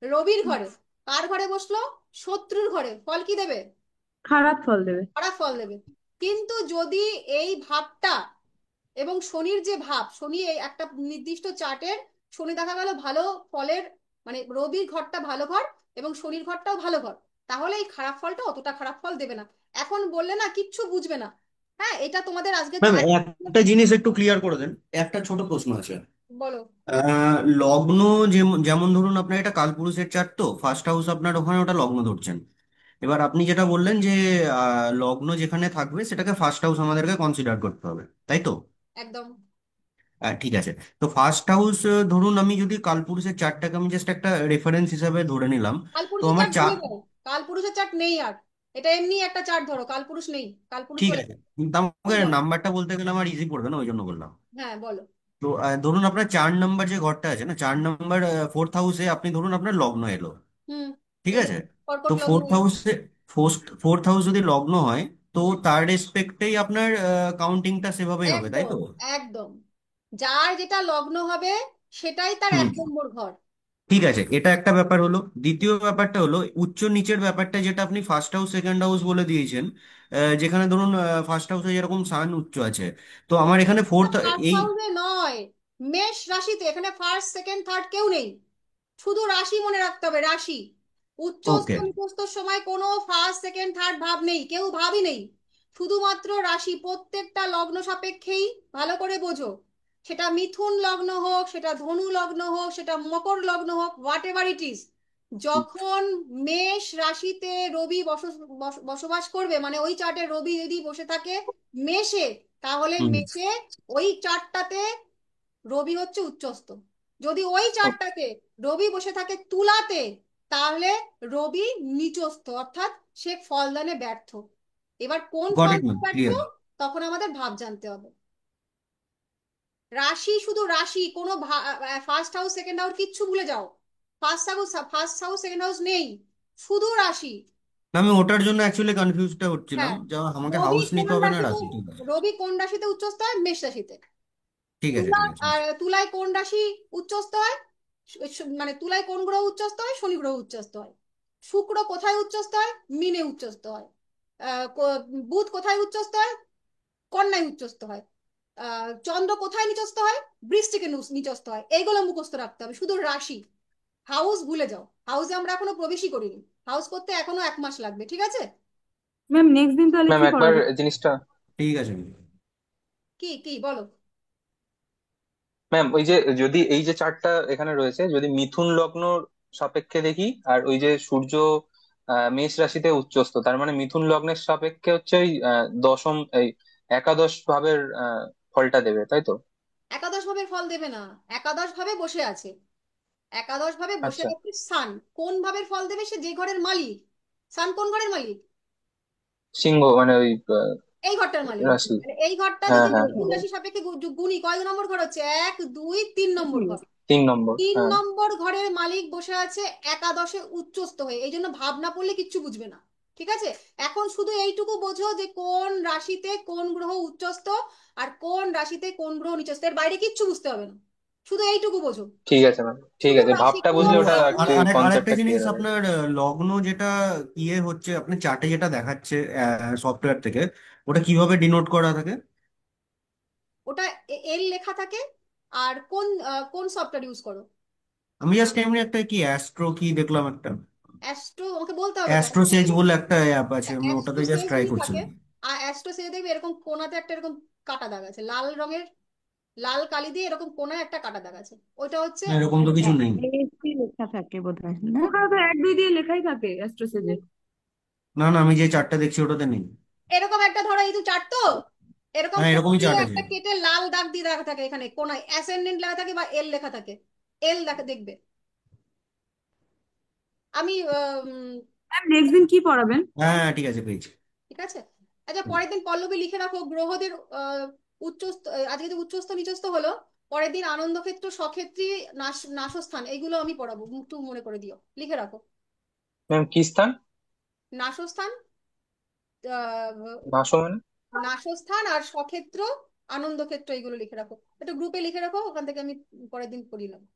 রবির ঘরে। কার ঘরে বসলো? শত্রুর ঘরে। ফল কি দেবে? খারাপ ফল দেবে। খারাপ ফল দেবে। কিন্তু যদি এই ভাবটা, এবং শনির যে ভাব, শনি এই একটা নির্দিষ্ট চার্টের, শনি দেখা গেল ভালো ফলের, মানে রবির ঘরটা ভালো ঘর এবং শনির ঘরটাও ভালো ঘর, তাহলে এই খারাপ ফলটা অতটা খারাপ ফল দেবে না। এখন বললে না কিচ্ছু বুঝবে না। হ্যাঁ, এটা তোমাদের আজকে ম্যাম একটা জিনিস একটু ক্লিয়ার করে দেন, একটা ছোট প্রশ্ন আছে। বলো। লগ্ন যেমন যেমন ধরুন আপনার এটা কালপুরুষের চার্ট, তো ফার্স্ট হাউস আপনার ওখানে ওটা লগ্ন ধরছেন। এবার আপনি যেটা বললেন যে লগ্ন যেখানে থাকবে সেটাকে ফার্স্ট হাউস আমাদেরকে কনসিডার করতে হবে, তাই তো? একদম। ঠিক আছে। তো ফার্স্ট হাউস, ধরুন আমি যদি কালপুরুষের চার্টটাকে আমি জাস্ট একটা রেফারেন্স হিসাবে ধরে নিলাম, তো কালপুরুষের আমার চাঁদ ভুলে যাও, কালপুরুষের চার্ট নেই আর। এটা এমনি একটা চার্ট ধরো, কালপুরুষ নেই, কালপুরুষ ঠিক চলে আছে, গেছে। কিন্তু আমাকে বুঝলো? নাম্বারটা বলতে গেলে আমার ইজি পড়বে না, ওই জন্য বললাম। হ্যাঁ বলো। তো ধরুন আপনার 4 নম্বর যে ঘরটা আছে না, 4 নম্বর 4th হাউসে আপনি ধরুন আপনার লগ্ন এলো, হুম। ঠিক এলো, আছে? তো কর্কট লগ্ন। ফোর্থ হাউসে, ফোর্থ হাউস যদি লগ্ন হয়, তো তার রেসপেক্টেই আপনার কাউন্টিংটা সেভাবেই হবে, তাই একদম, তো? একদম। যার যেটা লগ্ন হবে সেটাই তার হুম, 1 নম্বর ঘর। ঠিক আছে, এটা একটা ব্যাপার হলো। দ্বিতীয় ব্যাপারটা হলো উচ্চ নিচের ব্যাপারটা, যেটা আপনি ফার্স্ট হাউস সেকেন্ড হাউস বলে দিয়েছেন। যেখানে ধরুন ফার্স্ট হাউসে যেরকম সান উচ্চ আছে, তো আমার এখানে ফোর্থ ফার্স্ট এই হাউসে নয়, মেষ রাশিতে। এখানে ফার্স্ট সেকেন্ড থার্ড কেউ নেই, শুধু রাশি মনে রাখতে হবে, রাশি। উচ্চস্থ ওকে, নিচস্থর সময় কোনো ফার্স্ট সেকেন্ড থার্ড ভাব নেই, কেউ ভাবই নেই, শুধুমাত্র রাশি। প্রত্যেকটা লগ্ন সাপেক্ষেই ভালো করে বোঝো, সেটা মিথুন লগ্ন হোক, সেটা ধনু লগ্ন হোক, সেটা মকর লগ্ন হোক, হোয়াট এভার ইট ইজ, যখন মেষ রাশিতে রবি বসবাস করবে, মানে ওই চার্টে রবি যদি বসে থাকে মেষে, তাহলে হুম, মেষে ওই চার্টটাতে রবি হচ্ছে উচ্চস্থ। যদি ওই চারটাতে রবি বসে থাকে তুলাতে, তাহলে রবি নিচস্থ, অর্থাৎ সে ফলদানে ব্যর্থ। এবার কোন গট ইট ফলদানে ম্যাম, ব্যর্থ, ক্লিয়ার। তখন আমাদের ভাব জানতে হবে। রাশি শুধু রাশি, কোনো ফার্স্ট হাউস সেকেন্ড হাউস কিচ্ছু ভুলে যাও। ফার্স্ট হাউস সেকেন্ড হাউস নেই, শুধু রাশি। না, আমি ওটার জন্য অ্যাকচুয়ালি কনফিউজটা হচ্ছিলাম, হ্যাঁ, যে আমাকে রবি হাউস কোন নিতে হবে না রাশিতে, রাশি, ঠিক আছে। রবি কোন রাশিতে উচ্চস্থ হয়? মেষ রাশিতে। ঠিক আছে, তুলা, ঠিক আছে। আর তুলায় কোন রাশি উচ্চস্থ হয়? মানে তুলায় কোন গ্রহ উচ্চস্থ হয়? শনি গ্রহ উচ্চস্থ হয়। শুক্র কোথায় উচ্চস্থ হয়? মিনে উচ্চস্থ হয়। বুধ কোথায় উচ্চস্থ হয়? কন্যায় উচ্চস্থ হয়। চন্দ্র কোথায় নিচস্থ হয়? বৃশ্চিকে নিচস্থ হয়। এইগুলো মুখস্থ রাখতে হবে, শুধু রাশি। হাউস ভুলে যাও, হাউসে আমরা এখনো প্রবেশই করিনি, হাউস করতে এখনো 1 মাস লাগবে, ঠিক আছে? ম্যাম নেক্সট দিন তাহলে ম্যাম কি একবার পড়াবেন? জিনিসটা, ঠিক আছে। কি কি বলো। ম্যাম ওই যে যদি এই যে চার্টটা এখানে রয়েছে, যদি মিথুন লগ্ন সাপেক্ষে দেখি, আর ওই যে সূর্য মেষ রাশিতে উচ্চস্থ, তার মানে মিথুন লগ্নের সাপেক্ষে হচ্ছে ওই দশম এই একাদশ ভাবের ফলটা দেবে, তাই তো? একাদশ ভাবে ফল দেবে না, একাদশ ভাবে বসে আছে। একাদশ ভাবে বসে আচ্ছা, আছে সান। কোন ভাবের ফল দেবে? সে যে ঘরের মালিক। সান কোন ঘরের মালিক? সিংহ মানে ওই এই ঘরটার মালিক। রাশি। মানে এই ঘরটা হ্যাঁ যদি হ্যাঁ মিথুন হ্যাঁ, রাশি সাপেক্ষে গুণি, কয় নম্বর ঘর হচ্ছে? 1 2 3 নম্বর ঘর। 3 নম্বর, তিন হ্যাঁ। নম্বর ঘরের মালিক বসে আছে একাদশে উচ্চস্থ হয়ে, এই জন্য ভাবনা পড়লে কিচ্ছু বুঝবে না, ঠিক আছে? এখন শুধু এইটুকু বোঝো যে কোন রাশিতে কোন গ্রহ উচ্চস্থ আর কোন রাশিতে কোন গ্রহ নিচস্থ, এর বাইরে কিচ্ছু বুঝতে হবে না, শুধু এইটুকু বোঝো। ঠিক আছে ম্যাম, ঠিক শুধু আছে, রাশি, ভাবটা কোন বুঝলে তো ওটা লগ্ন। আর কি আরেকটা কনসেপ্টটা জিনিস, ক্লিয়ার হয়ে যাবে। আপনার লগ্ন যেটা হচ্ছে আপনার চার্টে যেটা দেখাচ্ছে সফটওয়্যার থেকে, ওটা কিভাবে ডিনোট করা থাকে? ওটা এল লেখা থাকে। আর কোন কোন সফটওয়্যার ইউজ করো? আমি জাস্ট এমনি একটা কি অ্যাস্ট্রো কি দেখলাম একটা, অ্যাস্ট্রো, আমাকে বলতে হবে তো। অ্যাস্ট্রো সেজ বলে একটা অ্যাপ আছে, আমি অ্যাস্ট্রো ওটাতে জাস্ট সেজ ট্রাই যদি থাকে, করছিলাম। আর অ্যাস্ট্রো সেজে দেখবে এরকম কোনাতে একটা এরকম কাটা দাগ আছে লাল রঙের, লাল কালি দিয়ে এরকম কোনায় একটা কাটা দাগ আছে, ওইটা হচ্ছে। না, এরকম তো কিছু নেই। এএসসি লেখা থাকে বোধহয় না? ওখানে তো 1 2 দিয়ে লেখাই থাকে অ্যাস্ট্রোসেজে। না না, আমি যে চার্টটা দেখছি ওটাতে নেই। এরকম একটা ধরো, এই যে চার্ট তো, এরকম হ্যাঁ, কোনা এরকমই দিয়ে চার্ট আছে। একটা কেটে লাল দাগ দিয়ে লেখা থাকে, এখানে কোনায় অ্যাসেন্ডেন্ট লেখা থাকে বা এল লেখা থাকে। এল দেখা দেখবে। আমি ম্যাম নেক্সট দিন কি পড়াবেন? হ্যাঁ হ্যাঁ, ঠিক আছে, পেয়েছি। ঠিক আছে। আচ্ছা, হুম। পরের দিন পল্লবী লিখে রাখো গ্রহদের উচ্চস্থ, আজকে যে উচ্চস্থ নিচস্থ হলো, পরের দিন আনন্দক্ষেত্র, সক্ষেত্রী, নাশস্থান, এইগুলো আমি পড়াবো, একটু মনে করে দিও, লিখে রাখো। ম্যাম কি স্থান? নাশস্থান, ভাসো মানে? নাশস্থান আর সক্ষেত্র, আনন্দক্ষেত্র, এইগুলো লিখে রাখো, একটু গ্রুপে লিখে রাখো, ওখান থেকে আমি পরের দিন পড়িয়ে নেবো।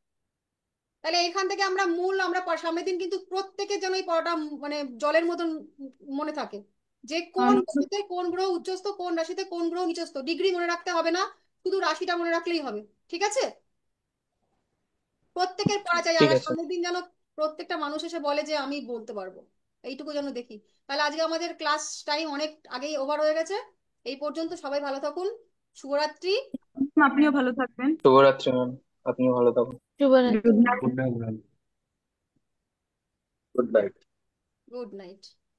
তাহলে এখান থেকে আমরা আমরা সামনের দিন কিন্তু প্রত্যেকের যেন এই পড়াটা মানে জলের মতন মনে থাকে, যে কোন রাশিতে কোন গ্রহ উচ্চস্থ, কোন রাশিতে কোন গ্রহ নিচস্থ। ডিগ্রি মনে রাখতে হবে না, শুধু রাশিটা মনে রাখলেই হবে, ঠিক আছে? প্রত্যেকের পড়া চাই, ঠিক আর আছে। সামনের দিন যেন প্রত্যেকটা মানুষ এসে বলে যে আমি বলতে পারবো, এইটুকু যেন দেখি। তাহলে আজকে আমাদের ক্লাস টাইম অনেক আগেই ওভার হয়ে গেছে। এই পর্যন্ত, সবাই ভালো থাকুন, শুভরাত্রি। আপনিও ভালো থাকবেন। শুভরাত্রি ম্যাম, আপনিও ভালো থাকুন। শুভরাত্রি। Good night. Good night. Good bye. Good night.